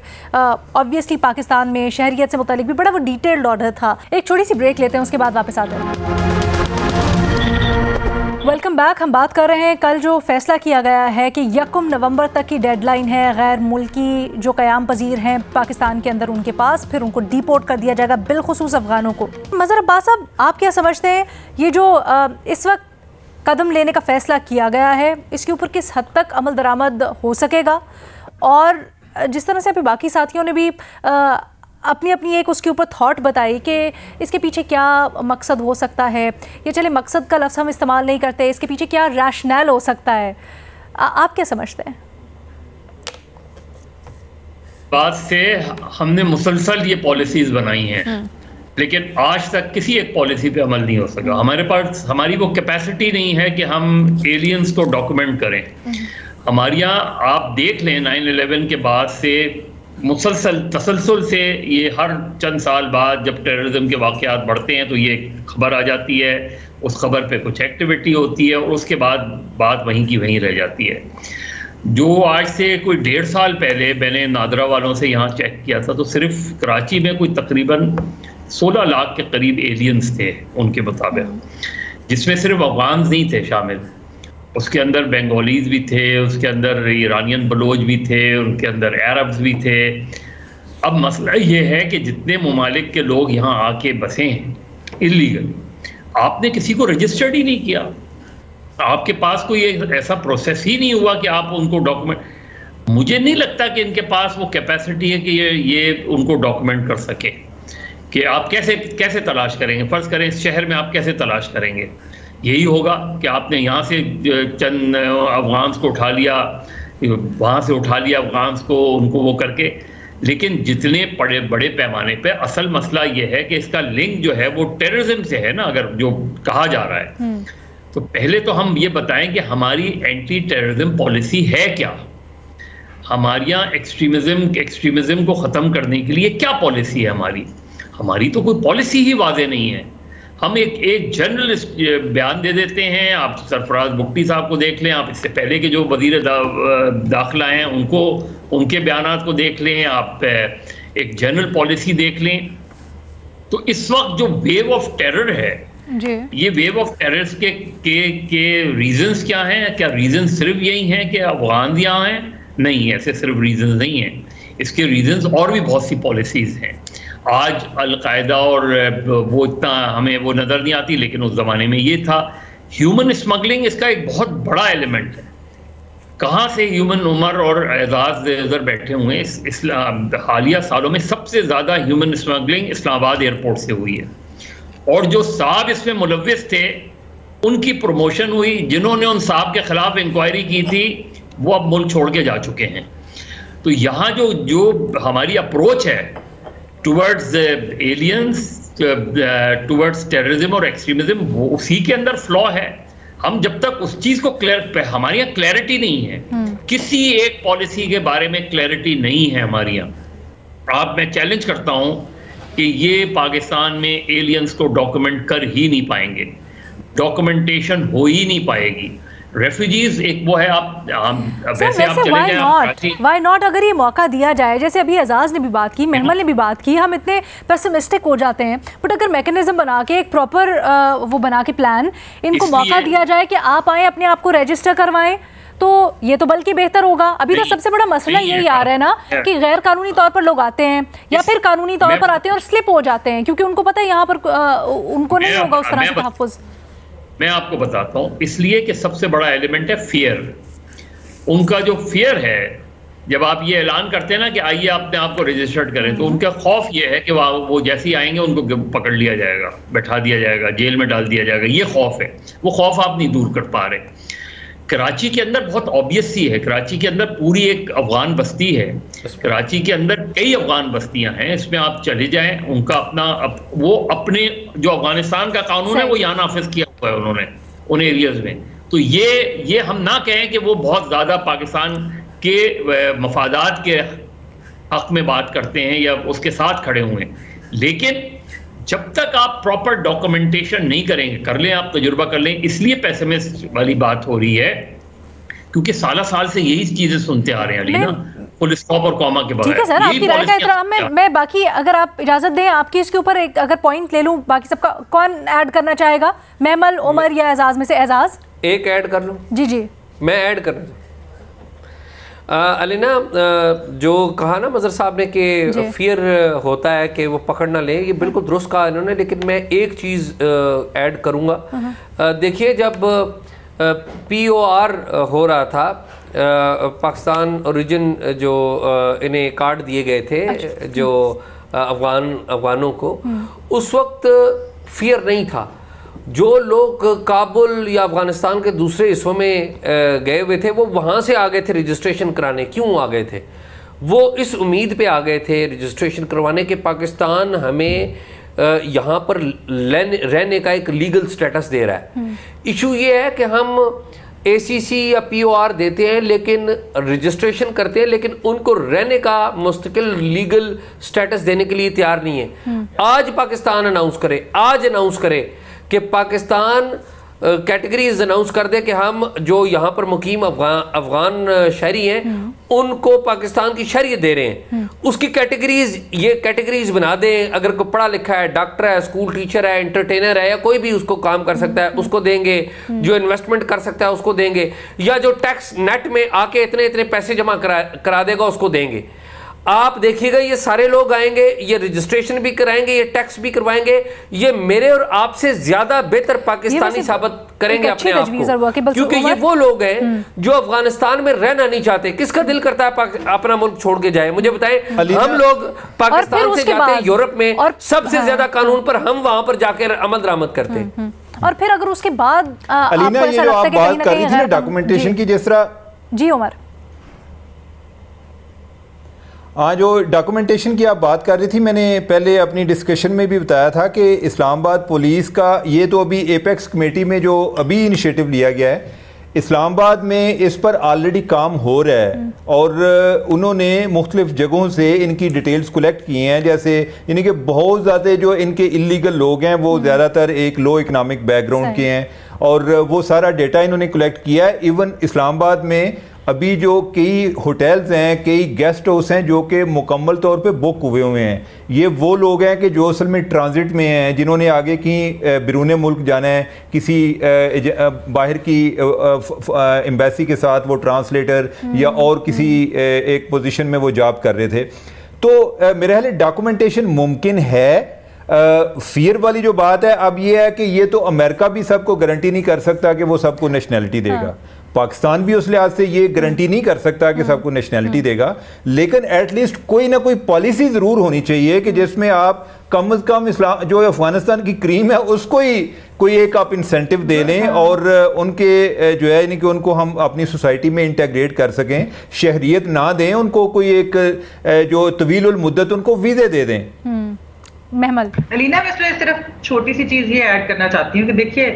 [SPEAKER 1] ऑब्वियसली पाकिस्तान में शहरियत से मुतालिक भी बड़ा वो डिटेल्ड ऑर्डर था। एक छोटी सी ब्रेक लेते हैं, उसके बाद वापस आते हैं। Welcome back. हम बात कर रहे हैं कल जो फैसला किया गया है कि 1 नवंबर तक की डेडलाइन है गैर मुल्की जो क़याम पजीर हैं पाकिस्तान के अंदर उनके पास, फिर उनको डिपोर्ट कर दिया जाएगा, बिलखुसूस अफगानों को। मज़हर अब्बास साहब, आप क्या समझते हैं ये जो इस वक्त कदम लेने का फ़ैसला किया गया है, इसके ऊपर किस हद तक अमल दरामद हो सकेगा? और जिस तरह से अभी बाकी साथियों ने भी अपनी अपनी एक उसके ऊपर थॉट बताई कि इसके पीछे क्या मकसद हो सकता है, या चले मकसद का लफ्ज़ हम इस्तेमाल नहीं करते, इसके पीछे क्या रैशनल हो सकता है, आप क्या समझते हैं?
[SPEAKER 5] बात से हमने मुसलसल ये पॉलिसीज़ बनाई हैं, लेकिन आज तक किसी एक पॉलिसी पे अमल नहीं हो सका। हमारे पास हमारी वो कैपेसिटी नहीं है कि हम एलियंस को डॉक्यूमेंट करें। हमारे यहाँ आप देख लें 9/11 के बाद से मुसलसल तसलसल से ये हर चंद साल बाद जब टेररिज्म के वाक़यात बढ़ते हैं तो ये खबर आ जाती है, उस खबर पे कुछ एक्टिविटी होती है और उसके बाद बात वहीं की वहीं रह जाती है। जो आज से कोई 1.5 साल पहले मैंने नादरा वालों से यहाँ चेक किया था तो सिर्फ कराची में कोई तकरीबन 16 लाख के करीब एलियंस थे उनके मुताबिक, जिसमें सिर्फ अफगान नहीं थे शामिल, उसके अंदर बंगालीज भी थे, उसके अंदर ईरानियन बलोच भी थे, उनके अंदर अरब्स भी थे। अब मसला ये है कि जितने ममालिक के लोग यहाँ आके बसे हैं इलीगल, आपने किसी को रजिस्टर्ड ही नहीं किया, आपके पास कोई ऐसा प्रोसेस ही नहीं हुआ कि आप उनको डॉक्यूमेंट। मुझे नहीं लगता कि इनके पास वो कैपेसिटी है कि ये उनको डॉक्यूमेंट कर सके। कि आप कैसे तलाश करेंगे? फ़र्ज़ करें इस शहर में आप कैसे तलाश करेंगे? यही होगा कि आपने यहाँ से चंद अफगान्स को उठा लिया, वहाँ से उठा लिया अफगान्स को, उनको वो करके। लेकिन जितने बड़े पैमाने पे असल मसला ये है कि इसका लिंक जो है वो टेररिज्म से है ना, अगर जो कहा जा रहा है। तो पहले तो हम ये बताएं कि हमारी एंटी टेररिज्म पॉलिसी है क्या, हमारे यहाँ एक्सट्रीमिज्म को ख़त्म करने के लिए क्या पॉलिसी है हमारी। हमारी तो कोई पॉलिसी ही वाज़ेह नहीं है। हम एक जनरल बयान दे देते हैं। आप सरफराज बुट्टी साहब को देख लें, आप इससे पहले के जो वज़ीर दाखिला हैं उनके बयानात को देख लें, आप एक जनरल पॉलिसी देख लें। तो इस वक्त जो वेव ऑफ टेरर है जी, ये वेव ऑफ टेरर के रीजंस क्या हैं? क्या रीजंस सिर्फ यही हैं कि अफगान यहाँ हैं? नहीं, ऐसे सिर्फ रीजंस नहीं हैं। इसके रीजंस और भी बहुत सी पॉलिसीज़ हैं। आज अलकायदा और वो इतना हमें वो नज़र नहीं आती, लेकिन उस ज़माने में ये था। ह्यूमन स्मगलिंग इसका एक बहुत बड़ा एलिमेंट है। कहाँ से ह्यूमन उमर और एजाज इधर बैठे हुए हैं, हालिया सालों में सबसे ज़्यादा ह्यूमन स्मगलिंग इस्लामाबाद एयरपोर्ट से हुई है। और जो साहब इसमें मुलव्विस थे उनकी प्रमोशन हुई, जिन्होंने उन साहब के खिलाफ इंक्वायरी की थी वो अब मुल्क छोड़ के जा चुके हैं। तो यहाँ जो हमारी अप्रोच है टुवर्ड्स एलियंस, टुवर्ड्स टेररिज्म और एक्सट्रीमिज्म, वो उसी के अंदर फ्लॉ है। हम जब तक उस चीज़ को हमारे यहाँ क्लैरिटी नहीं है, किसी एक पॉलिसी के बारे में क्लैरिटी नहीं है हमारे यहाँ। मैं चैलेंज करता हूँ कि ये पाकिस्तान में एलियंस को डॉक्यूमेंट कर ही नहीं पाएंगे, डॉक्यूमेंटेशन हो ही नहीं पाएगी। रेफ्यूजीज एक वो है, वैसे आप चले जाएं,
[SPEAKER 1] व्हाई नॉट अगर ये मौका दिया जाए, जैसे अभी एजाज ने भी बात की, महमल ने भी बात की, हम इतने पेसिमिस्टिक हो जाते हैं, बट अगर मैकेनिज्म बना के एक प्रॉपर वो बना के प्लान इनको मौका दिया जाए कि आप आए अपने आप को रजिस्टर करवाएं, तो ये तो बल्कि बेहतर होगा। अभी तो सबसे बड़ा मसला यही आ रहा है ना कि गैर कानूनी तौर पर लोग आते हैं या फिर कानूनी तौर पर आते हैं और स्लिप हो जाते हैं, क्योंकि उनको पता है यहाँ पर उनको नहीं होगा उस तरह से तहफ़्फ़ुज़।
[SPEAKER 5] मैं आपको बताता हूँ, इसलिए कि सबसे बड़ा एलिमेंट है फियर। उनका जो फियर है जब आप ये ऐलान करते हैं ना कि आइए अपने आप को रजिस्टर्ड करें, तो उनका खौफ ये है कि वो जैसे ही आएंगे उनको पकड़ लिया जाएगा, बैठा दिया जाएगा, जेल में डाल दिया जाएगा। ये खौफ है, वो खौफ आप नहीं दूर कर पा रहे। कराची के अंदर बहुत ऑब्वियस सी है, कराची के अंदर पूरी एक अफगान बस्ती है, कराची के अंदर कई अफगान बस्तियां हैं, इसमें आप चले जाएं, उनका वो अपने जो अफगानिस्तान का कानून है वो यहाँ नाफिज किया हुआ है उन्होंने उन एरियाज में। तो ये हम ना कहें कि वो बहुत ज्यादा पाकिस्तान के मफादात के हक में बात करते हैं या उसके साथ खड़े हुए हैं, लेकिन जब तक आप प्रॉपर डॉक्यूमेंटेशन नहीं करेंगे, कर लें आप तजुर्बा कर लें, इसलिए पेसिमिस्ट वाली बात हो रही है क्योंकि साल से यही चीजें सुनते आ रहे हैं अली ना, फुल स्टॉप और कॉमा के बगैर।
[SPEAKER 1] ठीक है सर, आपकी राय का एहतराम में मैं बाकी अगर आप इजाजत दें आपकी इसके ऊपर एक अगर पॉइंट ले लूं, बाकी सबका कौन ऐड करना चाहेगा? महमल, उमर या एजाज में से? एजाज
[SPEAKER 2] एक ऐड कर लूं?
[SPEAKER 1] जी
[SPEAKER 2] मैं ऐड करना अलीना, जो कहा ना मजहर साहब ने कि फियर होता है कि वो पकड़ ना ले, ये बिल्कुल दुरुस्त कहा इन्होंने, लेकिन मैं एक चीज़ ऐड करूँगा। देखिए, जब POR हो रहा था, पाकिस्तान ओरिजिन जो इन्हें कार्ड दिए गए थे, जो अफगानों को, उस वक्त फियर नहीं था। जो लोग काबुल या अफगानिस्तान के दूसरे हिस्सों में गए हुए थे वो वहाँ से आ गए थे रजिस्ट्रेशन कराने। क्यों आ गए थे? वो इस उम्मीद पे आ गए थे रजिस्ट्रेशन करवाने के पाकिस्तान हमें यहाँ पर रहने का एक लीगल स्टेटस दे रहा है। इशू ये है कि हम ACC या POR देते हैं, लेकिन रजिस्ट्रेशन करते हैं, लेकिन उनको रहने का मुस्तकिल लीगल स्टेटस देने के लिए तैयार नहीं है। आज पाकिस्तान अनाउंस करे कि पाकिस्तान कैटेगरीज अनाउंस कर दे कि हम जो यहाँ पर मुकीम अफगान शहरी हैं उनको पाकिस्तान की शहरियत दे रहे हैं, उसकी कैटेगरीज बना दें। अगर कोई पढ़ा लिखा है, डॉक्टर है, स्कूल टीचर है, एंटरटेनर है, या कोई भी उसको काम कर सकता है उसको देंगे, जो इन्वेस्टमेंट कर सकता है उसको देंगे, या जो टैक्स नेट में आके इतने पैसे जमा करा देगा उसको देंगे। आप देखिएगा ये सारे लोग आएंगे, ये रजिस्ट्रेशन भी कराएंगे, ये टैक्स भी करवाएंगे, ये मेरे और आपसे ज्यादा बेहतर पाकिस्तानी साबित करेंगे अपने आप को, क्योंकि ये वो लोग हैं जो अफगानिस्तान में रहना नहीं चाहते। किसका दिल करता है अपना मुल्क छोड़ के जाए? मुझे बताएं। हम लोग पाकिस्तान से जाते हैं यूरोप में, सबसे ज्यादा कानून पर हम वहां पर जाकर अमल दरामद करते हैं।
[SPEAKER 1] और फिर अगर उसके बाद
[SPEAKER 4] अलीना, ये जो आप बात कर रही थी ना डॉक्यूमेंटेशन की, जिस तरह
[SPEAKER 1] जी उमर,
[SPEAKER 4] हाँ, जो डॉक्यूमेंटेशन की आप बात कर रही थी, मैंने पहले अपनी डिस्कशन में भी बताया था कि इस्लामाबाद पुलिस का ये तो अभी एपेक्स कमेटी में जो अभी इनिशिएटिव लिया गया है, इस्लामाबाद में इस पर ऑलरेडी काम हो रहा है और उन्होंने मुख्तलिफ जगहों से इनकी डिटेल्स कलेक्ट की हैं। जैसे यानी कि बहुत ज़्यादा जो इनके इलीगल लोग हैं वो ज़्यादातर एक लो इकनॉमिक बैकग्राउंड के हैं और वो सारा डेटा इन्होंने कलेक्ट किया है। इवन इस्लामाबाद में अभी जो कई होटल्स हैं, कई गेस्ट हाउस हैं जो कि मुकम्मल तौर पे बुक हुए हैं। ये वो लोग हैं कि जो असल में ट्रांजिट में हैं, जिन्होंने आगे की बिरून मुल्क जाना है, किसी बाहर की एम्बेसी के साथ वो ट्रांसलेटर या और किसी एक पोजीशन में वो जॉब कर रहे थे। तो मेरे ख्याल डॉक्यूमेंटेशन मुमकिन है। फियर वाली जो बात है अब ये है कि ये तो अमेरिका भी सबको गारंटी नहीं कर सकता कि वो सबको नेशनैलिटी देगा। पाकिस्तान भी उस लिहाज से ये गारंटी नहीं कर सकता कि सबको नेशनैलिटी देगा, लेकिन एटलीस्ट कोई ना कोई पॉलिसी जरूर होनी चाहिए कि जिसमें आप कम अज कम इस्लाम जो अफगानिस्तान की क्रीम है उसको ही कोई एक आप इंसेंटिव दे लें और उनके जो है यानी कि उनको हम अपनी सोसाइटी में इंटेग्रेट कर सकें। शहरियत ना दें उनको, कोई एक जो तवील उल मुद्दत उनको वीज़े दे दें।
[SPEAKER 1] महमल,
[SPEAKER 3] अलीना, मैं इसमें सिर्फ छोटी सी चीज़ ये ऐड करना चाहती हूँ कि देखिए,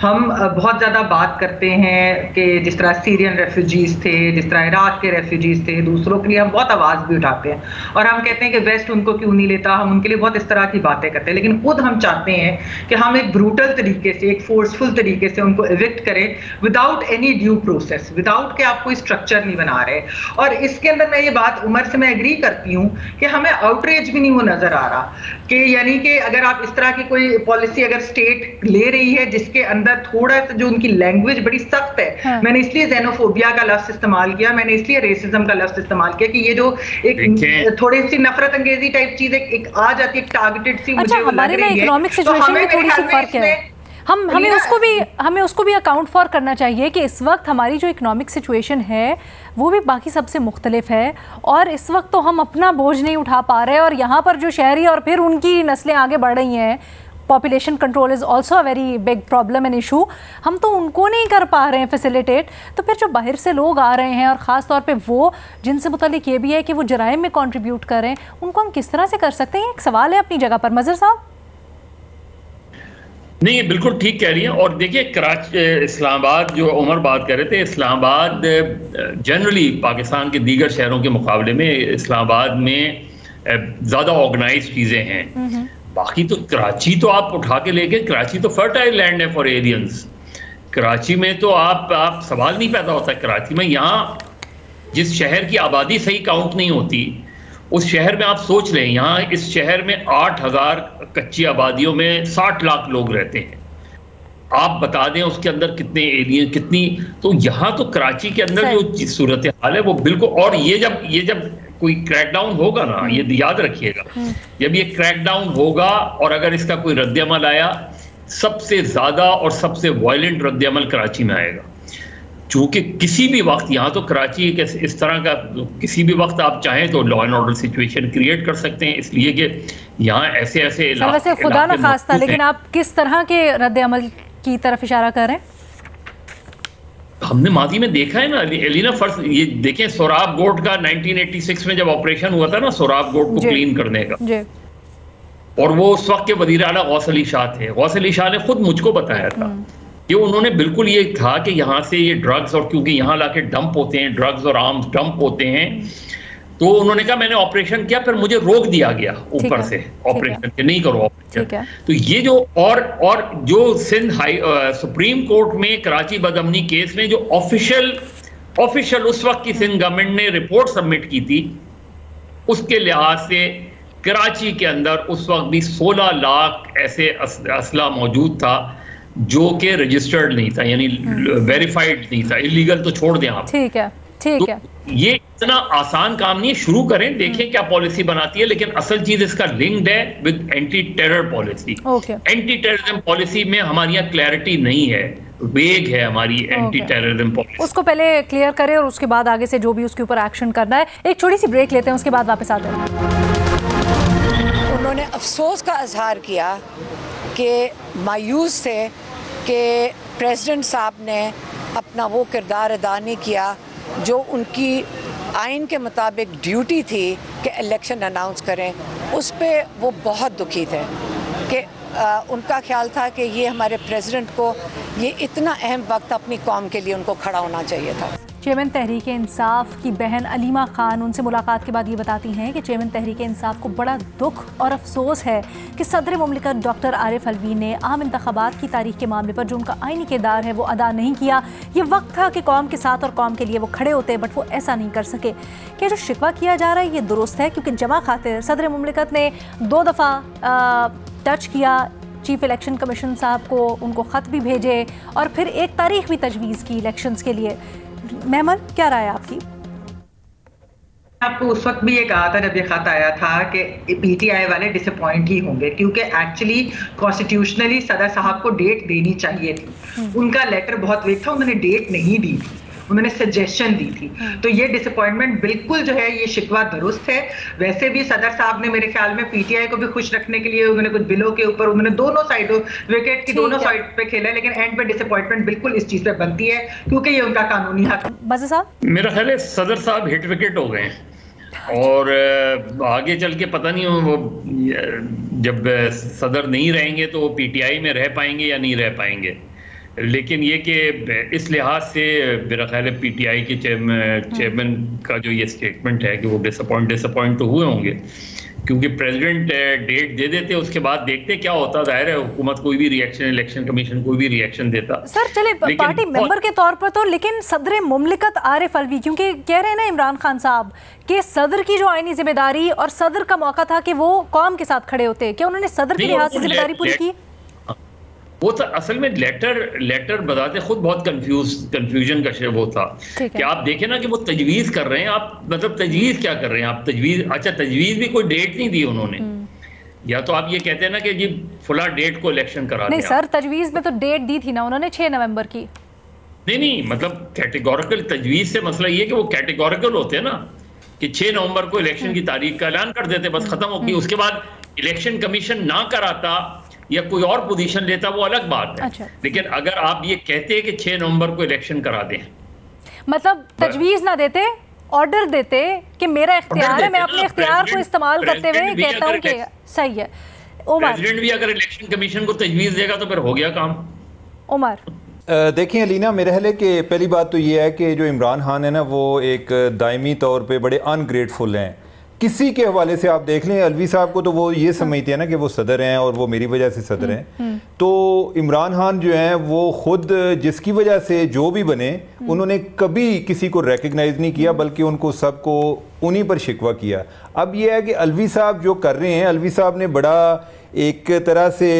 [SPEAKER 3] हम बहुत ज़्यादा बात करते हैं कि जिस तरह सीरियन रेफ्यूजीज़ थे, जिस तरह इराक के रेफ्यूजीज़ थे, दूसरों के लिए हम बहुत आवाज़ भी उठाते हैं और हम कहते हैं कि वेस्ट उनको क्यों नहीं लेता, हम उनके लिए बहुत इस तरह की बातें करते हैं, लेकिन खुद हम चाहते हैं कि हम एक ब्रूटल तरीके से, एक फोर्सफुल तरीके से उनको एविक्ट करें without any due process, without के आप कोई स्ट्रक्चर नहीं बना रहे। और इसके अंदर मैं ये बात उमर से मैं एग्री करती हूँ कि हमें आउटरीच भी नहीं वो नज़र आ रहा कि यानी कि अगर आप इस तरह की कोई पॉलिसी अगर स्टेट ले रही है जिसके अंदर थोड़ा सा जो उनकी लैंग्वेज बड़ी सख्त है, मैंने इसलिए xenophobia का लफ्ज इस्तेमाल किया, मैंने इसलिए रेसिज्म का लफ्ज इस्तेमाल किया कि ये जो एक थोड़ी सी नफरत अंगेजी टाइप चीज एक आ जाती है, टारगेटेड सी मुझे लग रही है।
[SPEAKER 1] इकोनॉमिक सिचुएशन में थोड़ी सी फर्क है। हमें उसको भी अकाउंट फॉर करना चाहिए कि इस वक्त हमारी जो इकोनॉमिक सिचुएशन है वो भी बाकी सबसे मुख्तलिफ है, और इस वक्त तो हम अपना बोझ नहीं उठा पा रहे, और यहाँ पर जो शहरी और फिर उनकी नस्लें आगे बढ़ रही हैं, population control is also a very big problem and issue, हम तो उनको नहीं कर पा रहे हैं फैसिलिटेट। तो फिर जो बाहर से लोग आ रहे हैं और ख़ास तौर पे वो जिनसे मुताल्लिक ये भी है कि वो जराइम में कंट्रीब्यूट कर रहे हैं, उनको हम किस तरह से कर सकते हैं? एक सवाल है अपनी जगह पर। मज़हर साहब।
[SPEAKER 5] नहीं, बिल्कुल ठीक कह रही हैं। और देखिए, कराची, इस्लामाबाद, जो उमर बात कर रहे थे, इस्लामाबाद जनरली पाकिस्तान के दीगर शहरों के मुकाबले में इस्लामाबाद में ज़्यादा ऑर्गेनाइज चीज़ें हैं। बाकी तो कराची तो आप उठा के लेके, कराची तो फर्टाइल लैंड है फॉर एलियंस। कराची में तो आप सवाल नहीं पैदा होता। कराची में यहाँ जिस शहर की आबादी सही काउंट नहीं होती, उस शहर में आप सोच लें, यहाँ इस शहर में 8000 कच्ची आबादियों में 60 लाख लोग रहते हैं। आप बता दें उसके अंदर कितने एलियन, कितनी, तो यहाँ तो कराची के अंदर जो सूरत हाल है वो बिल्कुल। और ये जब कोई क्रैकडाउन होगा ना, ये याद रखिएगा, जब ये क्रैकडाउन होगा और अगर इसका कोई रद्द-ए-अमल आया, सबसे ज्यादा और सबसे वायलेंट रद्द-ए-अमल कराची में आएगा। चूंकि किसी भी वक्त यहाँ तो कराची इस तरह का, किसी भी वक्त आप चाहें तो law and order situation create कर सकते हैं, इसलिए कि यहाँ ऐसे
[SPEAKER 1] वैसे खुदा न खास्ता, लेकिन आप किस तरह के रद्द-ए-अमल की तरफ इशारा कर रहे हैं?
[SPEAKER 5] हमने माजी में देखा है ना एलिना, फर्स्ट ये देखें, सोराब गोट का 1986 में जब ऑपरेशन हुआ था ना, सोराब गोट को क्लीन करने का, और वो उस वक्त के वज़ीर आला गौस अली शाह थे। गौस अली शाह ने खुद मुझको बताया था कि उन्होंने बिल्कुल ये था कि यहाँ से ये ड्रग्स, और क्योंकि यहाँ लाके डंप होते हैं, ड्रग्स और आर्म्स डंप होते हैं, तो उन्होंने कहा मैंने ऑपरेशन किया, फिर मुझे रोक दिया गया ऊपर से ऑपरेशन के, नहीं करो ऑपरेशन। तो ये जो और जो सिंध सुप्रीम कोर्ट में कराची बदअमनी केस में जो ऑफिशियल उस वक्त की सिंध गवर्नमेंट ने रिपोर्ट सबमिट की थी, उसके लिहाज से कराची के अंदर उस वक्त भी 16 लाख ऐसे असला मौजूद था जो कि रजिस्टर्ड नहीं था, यानी वेरीफाइड नहीं था। इलीगल तो छोड़ दें आप, ठीक है। ये इतना आसान काम नहीं है। शुरू करें, देखें क्या पॉलिसी बनाती है, लेकिन असल चीज इसका लिंक्ड है with anti terror policy. Anti terrorism policy में हमारी यहाँ क्लैरिटी नहीं है, वेग है हमारी एंटी टेररिज्म पॉलिसी।
[SPEAKER 1] उसको पहले क्लियर करें और उसके बाद आगे से जो भी उसके ऊपर एक्शन करना है। एक छोटी सी ब्रेक लेते हैं, उसके बाद वापस आते हैं।
[SPEAKER 6] उन्होंने अफसोस का इजहार किया कि मायूस थे कि प्रेसिडेंट साहब ने अपना वो किरदार अदा नहीं किया जो उनकी आइन के मुताबिक ड्यूटी थी कि इलेक्शन अनाउंस करें। उस पे वो बहुत दुखी थे कि उनका ख्याल था कि ये हमारे प्रेसिडेंट को ये इतना अहम वक्त अपनी कौम के लिए उनको खड़ा होना चाहिए था।
[SPEAKER 1] चेयरमैन तहरीक इंसाफ की बहन अलीमा खान उनसे मुलाकात के बाद ये बताती हैं कि चेयरमैन तहरीक इंसाफ को बड़ा दुख और अफसोस है कि सदर मुमलिकत डॉक्टर आरिफ अलवी ने आम इंतखाबात की तारीख के मामले पर जो उनका आइनी किरदार है वो अदा नहीं किया। ये वक्त था कि कौम के साथ और कौम के लिए वो खड़े होते, बट वो ऐसा नहीं कर सके। कि जो शिकवा किया जा रहा है ये दुरुस्त है, क्योंकि जमा खातिर सदर मुमलिकत ने 2 दफ़ा टच किया चीफ इलेक्शन कमीशन साहब को, उनको ख़त भी भेजे और फिर एक तारीख भी तजवीज़ की इलेक्शंस के लिए। मेमन, क्या राय है आपकी?
[SPEAKER 3] आपको उस वक्त भी ये कहा था जब ये खत आया था कि पीटीआई वाले डिसअपॉइंट ही होंगे, क्योंकि एक्चुअली कॉन्स्टिट्यूशनली सदर साहब को डेट देनी चाहिए थी। उनका लेटर बहुत वीक था, उन्होंने डेट नहीं दी थी, उन्होंने सजेशन दी थी। तो ये डिसअपॉइंटमेंट बिल्कुल जो है ये शिकवा दुरुस्त है। वैसे भी सदर साहब ने मेरे ख्याल में पीटीआई को भी खुश रखने के लिए उन्होंने कुछ बिलों के ऊपर उन्होंने दोनों साइडों विकेट की दोनों साइड पे खेला है, लेकिन एंड पे डिसअपॉइंटमेंट बिल्कुल इस चीज पे बनती है क्योंकि ये उनका कानूनी हक।
[SPEAKER 1] बज़र साहब,
[SPEAKER 5] मेरा ख्याल है सदर साहब हिट विकेट हो गए और आगे चल के पता नहीं वो जब सदर नहीं रहेंगे तो वो पीटीआई में रह पाएंगे या नहीं रह पाएंगे। लेकिन ये कि इस लिहाज से मेरा ख्याल है पीटीआई के चेयरमैन का जो ये स्टेटमेंट है कि वो डिसअपॉइंट तो हुए होंगे, क्योंकि प्रेसिडेंट डेट दे देते, उसके बाद देखते क्या होता। जाहिर है हुकूमत कोई भी रिएक्शन, इलेक्शन कमीशन कोई भी रिएक्शन देता।
[SPEAKER 1] सर चले पार्टी मेंबर के तौर पर तो, लेकिन सदर मुमलिकत आरिफ अलवी, क्योंकि कह रहे हैं ना इमरान खान साहब कि सदर की जो आईनी जिम्मेदारी और सदर का मौका था कि वो कौम के साथ खड़े होते, क्या उन्होंने सदर के लिहाज से जिम्मेदारी पूरी की?
[SPEAKER 5] वो तो असल में लेटर बताते खुद बहुत कंफ्यूजन का वो था कि आप देखें ना कि वो तजवीज़ कर रहे हैं, आप मतलब तजवीज़ क्या कर रहे हैं आप? तजवीज़, अच्छा तजवीज़ भी कोई डेट नहीं दी उन्होंने, या तो आप ये कहते हैं ना कि जी फुला डेट को इलेक्शन करा
[SPEAKER 1] नहीं सर, तजवीज़ में तो डेट दी थी ना उन्होंने 6 नवंबर की।
[SPEAKER 5] नहीं, मतलब कैटेगोरिकल तजवीज़ से मसला ये कि वो कैटेगोरिकल होते हैं ना कि 6 नवंबर को इलेक्शन की तारीख का ऐलान कर देते, बस खत्म हो गई। उसके बाद इलेक्शन कमीशन ना कराता या कोई और पोजीशन लेता वो अलग बात है।
[SPEAKER 1] अच्छा।
[SPEAKER 5] लेकिन अगर आप ये कहते हैं कि 6 नवंबर को इलेक्शन करा दें,
[SPEAKER 1] मतलब तजवीज़ ना देते, ऑर्डर देते कि मेरा इख्तियार है, मैं अपने इख्तियार को इस्तेमाल करते हुए कहता हूँ कि सही है।
[SPEAKER 5] प्रेसिडेंट भी अगर इलेक्शन कमीशन को तजवीज़ देगा तो फिर हो गया काम।
[SPEAKER 1] उमर
[SPEAKER 4] देखिए अलीना, मेरे ख्याल है कि पहली बात तो ये है कि जो इमरान खान है ना वो एक दायमी तौर पे बड़े अनग्रेटफुल हैं। किसी के हवाले से आप देख लें, अलवी साहब को तो वो ये समझते हैं ना कि वो सदर हैं और वो मेरी वजह से सदर हैं। तो इमरान खान जो हैं वो खुद जिसकी वजह से जो भी बने उन्होंने कभी किसी को रिकग्नाइज नहीं किया, बल्कि उनको सबको उन्हीं पर शिकवा किया। अब ये है कि अलवी साहब जो कर रहे हैं, अलवी साहब ने बड़ा एक तरह से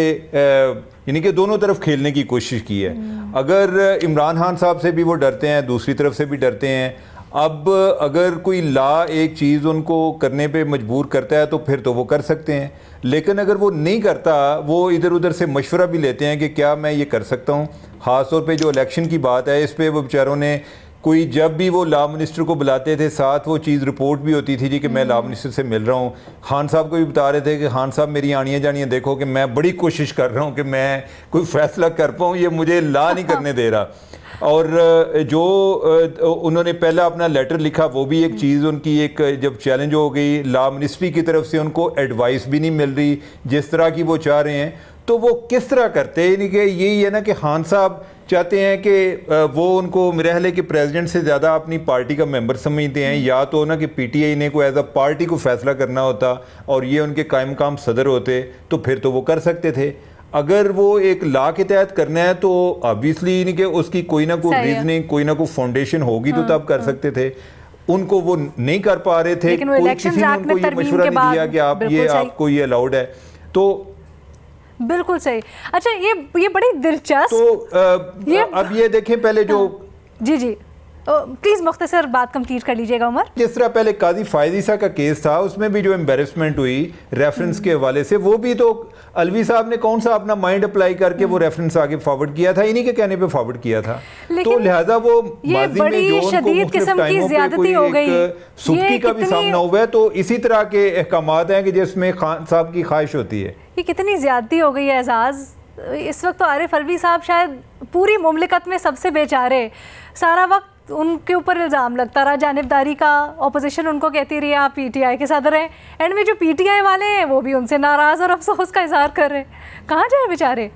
[SPEAKER 4] यानी कि दोनों तरफ खेलने की कोशिश की है। अगर इमरान खान साहब से भी वो डरते हैं, दूसरी तरफ से भी डरते हैं। अब अगर कोई ला एक चीज़ उनको करने पे मजबूर करता है तो फिर तो वो कर सकते हैं, लेकिन अगर वो नहीं करता, वो इधर उधर से मशवरा भी लेते हैं कि क्या मैं ये कर सकता हूँ। ख़ास तौर पे जो इलेक्शन की बात है, इस पर वो बेचारों ने कोई जब भी वो लॉ मिनिस्टर को बुलाते थे साथ वो चीज़ रिपोर्ट भी होती थी जी कि मैं लॉ मिनिस्टर से मिल रहा हूँ। खान साहब को भी बता रहे थे कि खान साहब मेरी आनियाँ जानियाँ देखो कि मैं बड़ी कोशिश कर रहा हूँ कि मैं कोई फ़ैसला कर पाऊँ, ये मुझे लॉ नहीं करने दे रहा। और जो उन्होंने पहला अपना लेटर लिखा वो भी एक चीज़ उनकी एक जब चैलेंज हो गई, लॉ मिनिस्ट्री की तरफ से उनको एडवाइस भी नहीं मिल रही जिस तरह की वो चाह रहे हैं, तो वो किस तरह करते हैं। यानी कि यही है ना कि खान साहब चाहते हैं कि वो उनको मेरे ख्याल है कि प्रेसिडेंट से ज़्यादा अपनी पार्टी का मेंबर समझते हैं, या तो ना कि पीटीआई ने कोई एज अ पार्टी को फैसला करना होता और ये उनके कायम काम सदर होते तो फिर तो वो कर सकते थे। अगर वो एक लॉ के तहत करना है तो ऑब्वियसली नहीं कि उसकी कोई ना कोई रीजनिंग, कोई ना कोई फाउंडेशन होगी तो तब कर सकते थे। उनको वो नहीं कर पा रहे थे, कोई किसी ने उनको ये मशवरा नहीं दिया कि आप ये आपको ये अलाउड है। तो
[SPEAKER 1] बिल्कुल सही। अच्छा, ये बड़ी दिलचस्प।
[SPEAKER 4] तो अब ये देखें पहले जो
[SPEAKER 1] जी प्लीज मुख्तसर बात कंप्लीट कर लीजिएगा उमर।
[SPEAKER 4] जिस तरह पहले काजी फायद ईसा का केस था उसमें भी जो एम्बेरसमेंट हुई रेफरेंस के हवाले से, वो भी तो अलवी साहब ने कौन सा अपना माइंड अप्लाई करके वो रेफरेंस आगे फॉरवर्ड किया था, इन्हीं के कहने पे फॉरवर्ड किया था। तो लिहाजा वो माजी में जो उनको मुख्तलिफ टाइमों पे कोई एक सुख्ती का भी सामना हुआ है, तो इसी तरह के अहकामात हैं कि जिसमें खान साहब की ख्वाहिश होती है।
[SPEAKER 1] ये कितनी ज्यादती हो गई है एजाज। इस वक्त तो आरिफ अलवी साहब शायद पूरी मुमलिकत में सबसे बेचारे, सारा वक्त उनके ऊपर इल्ज़ाम लगता रहा जानिबदारी का, ऑपोजिशन उनको कहती रही आप पीटीआई के सदर हैं, एंड में जो पीटीआई वाले हैं वो भी उनसे नाराज़ और अफसोस का इजहार कर रहे हैं। कहाँ जाए बेचारे।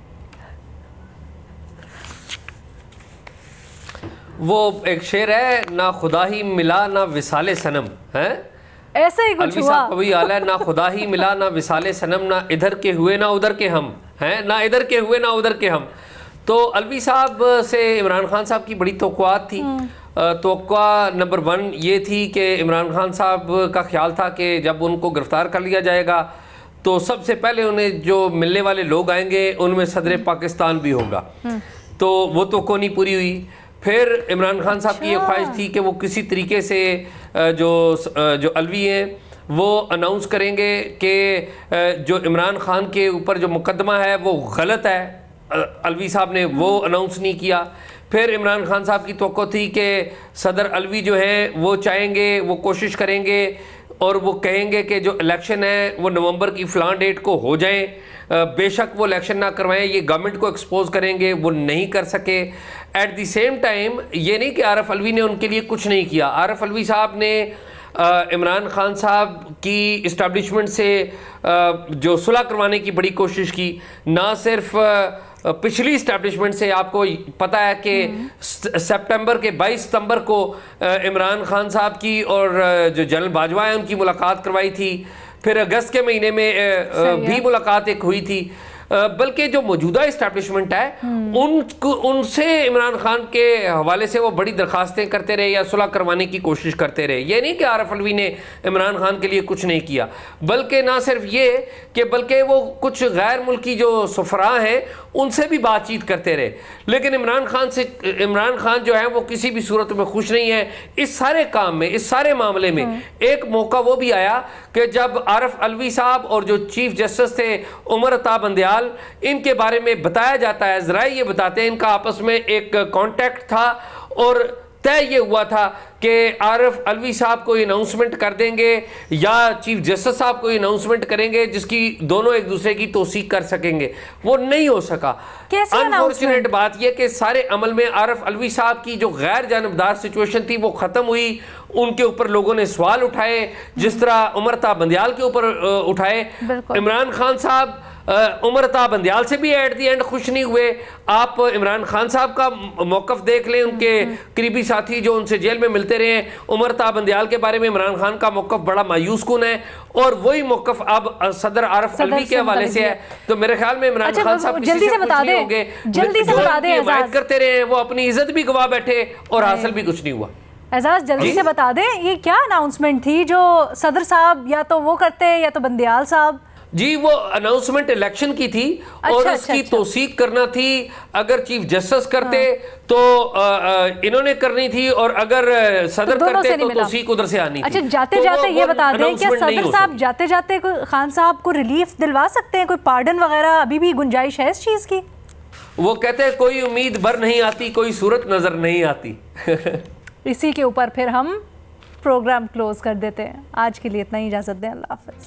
[SPEAKER 2] वो एक शेर है, ना खुदा ही मिला ना विसाले सनम है,
[SPEAKER 1] ऐसे ही कुछ हुआ।
[SPEAKER 2] वही हाल है, ना खुदा ही मिला ना विसाले सनम, ना इधर के हुए ना उधर के हम हैं, ना इधर के हुए ना उधर के हम। तो अलवी साहब से इमरान खान साहब की बड़ी तवक्कुआत थी। तवक्कुआ नंबर 1 ये थी कि इमरान खान साहब का ख्याल था कि जब उनको गिरफ़्तार कर लिया जाएगा तो सबसे पहले उन्हें जो मिलने वाले लोग आएंगे उनमें सदर पाकिस्तान भी होगा। तो वो तवक्को नहीं पूरी हुई। फिर इमरान खान साहब की ये ख्वाहिश थी कि वो किसी तरीके से जो अलवी हैं वो अनाउंस करेंगे कि जो इमरान खान के ऊपर जो मुकदमा है वो गलत है। अलवी साहब ने वो अनाउंस नहीं किया। फिर इमरान खान साहब की तवक्को थी कि सदर अलवी जो है वो चाहेंगे, वो कोशिश करेंगे और वो कहेंगे कि जो इलेक्शन है वो नवंबर की फ़लाँ डेट को हो जाए। बेशक वो इलेक्शन ना करवाएं, ये गवर्नमेंट को एक्सपोज करेंगे, वो नहीं कर सके। एट द सेम टाइम ये नहीं कि आरिफ अलवी ने उनके लिए कुछ नहीं किया। आरिफ अलवी साहब ने इमरान खान साहब की इस्टेब्लिशमेंट से जो सुलह करवाने की बड़ी कोशिश की। ना सिर्फ पिछली इस्टेब्लिशमेंट से, आपको पता है कि सितंबर के 22 सितंबर को इमरान खान साहब की और जो जनरल बाजवा है उनकी मुलाकात करवाई थी। फिर अगस्त के महीने में भी मुलाकात एक हुई थी। बल्कि जो मौजूदा इस्टेब्लिशमेंट है उनसे इमरान खान के हवाले से वो बड़ी दरखास्तें करते रहे या सुलह करवाने की कोशिश करते रहे। ये नहीं कि आरिफ अलवी ने इमरान खान के लिए कुछ नहीं किया, बल्कि ना सिर्फ ये कि बल्कि वो कुछ गैर मुल्की जो सफरा हैं उनसे भी बातचीत करते रहे। लेकिन इमरान खान जो है वो किसी भी सूरत में खुश नहीं है इस सारे काम में, इस सारे मामले में। एक मौका वो भी आया कि जब आरिफ अलवी साहब और जो चीफ जस्टिस थे उमर अता बंदयाल, इनके बारे में बताया जाता है, ज़राए ये बताते हैं इनका आपस में एक कॉन्टैक्ट था और तय ये हुआ था कि आरिफ अलवी साहब को अनाउंसमेंट कर देंगे या चीफ जस्टिस साहब को अनाउंसमेंट करेंगे जिसकी दोनों एक दूसरे की तौसीक कर सकेंगे। वो नहीं हो सका। अनफॉर्चुनेट बात यह कि सारे अमल में आरिफ अलवी साहब की जो गैर जानबदार सिचुएशन थी वो ख़त्म हुई। उनके ऊपर लोगों ने सवाल उठाए, जिस तरह उमर अता बंदयाल के ऊपर उठाए। इमरान खान साहब उमर अता बंदयाल से भी एट दी एंड खुश नहीं हुए। आप इमरान खान साहब का मौक़िफ़ देख लें, उनके करीबी साथी जो उनसे जेल में मिलते रहे, उमर अता बंदयाल के बारे में इमरान खान का मौक़िफ़ बड़ा मायूस कुन है और वही मौक़िफ़ अब सदर आरिफ अलवी के हवाले से है। तो मेरे ख्याल में इमरान खान साहब
[SPEAKER 1] जल्दी से बता दें, जल्दी से बता दें,
[SPEAKER 2] वायद करते रहे, वो अपनी इज्जत भी गवा बैठे और हासिल भी कुछ नहीं हुआ।
[SPEAKER 1] एजाज जल्दी से बता दें ये क्या अनाउंसमेंट थी जो सदर साहब या तो वो करते या तो बंदयाल साहब?
[SPEAKER 2] जी वो अनाउंसमेंट इलेक्शन की थी और उसकी तौसीक करना थी। अगर चीफ जस्टिस करते तो इन्होंने करनी थी और अगर सदर करते तो तौसीक उधर से आनी थी।
[SPEAKER 1] अच्छा, जाते जाते ये बता दें कि सदर साहब जाते जाते खान साहब को रिलीफ दिलवा सकते हैं? कोई पार्डन वगैरह अभी भी गुंजाइश है इस चीज की?
[SPEAKER 2] वो कहते हैं कोई उम्मीद भर नहीं आती, कोई सूरत नजर नहीं आती।
[SPEAKER 1] इसी के ऊपर फिर हम प्रोग्राम क्लोज कर देते हैं। आज के लिए इतना ही, इजाजत दें, अल्लाह हाफ़िज़।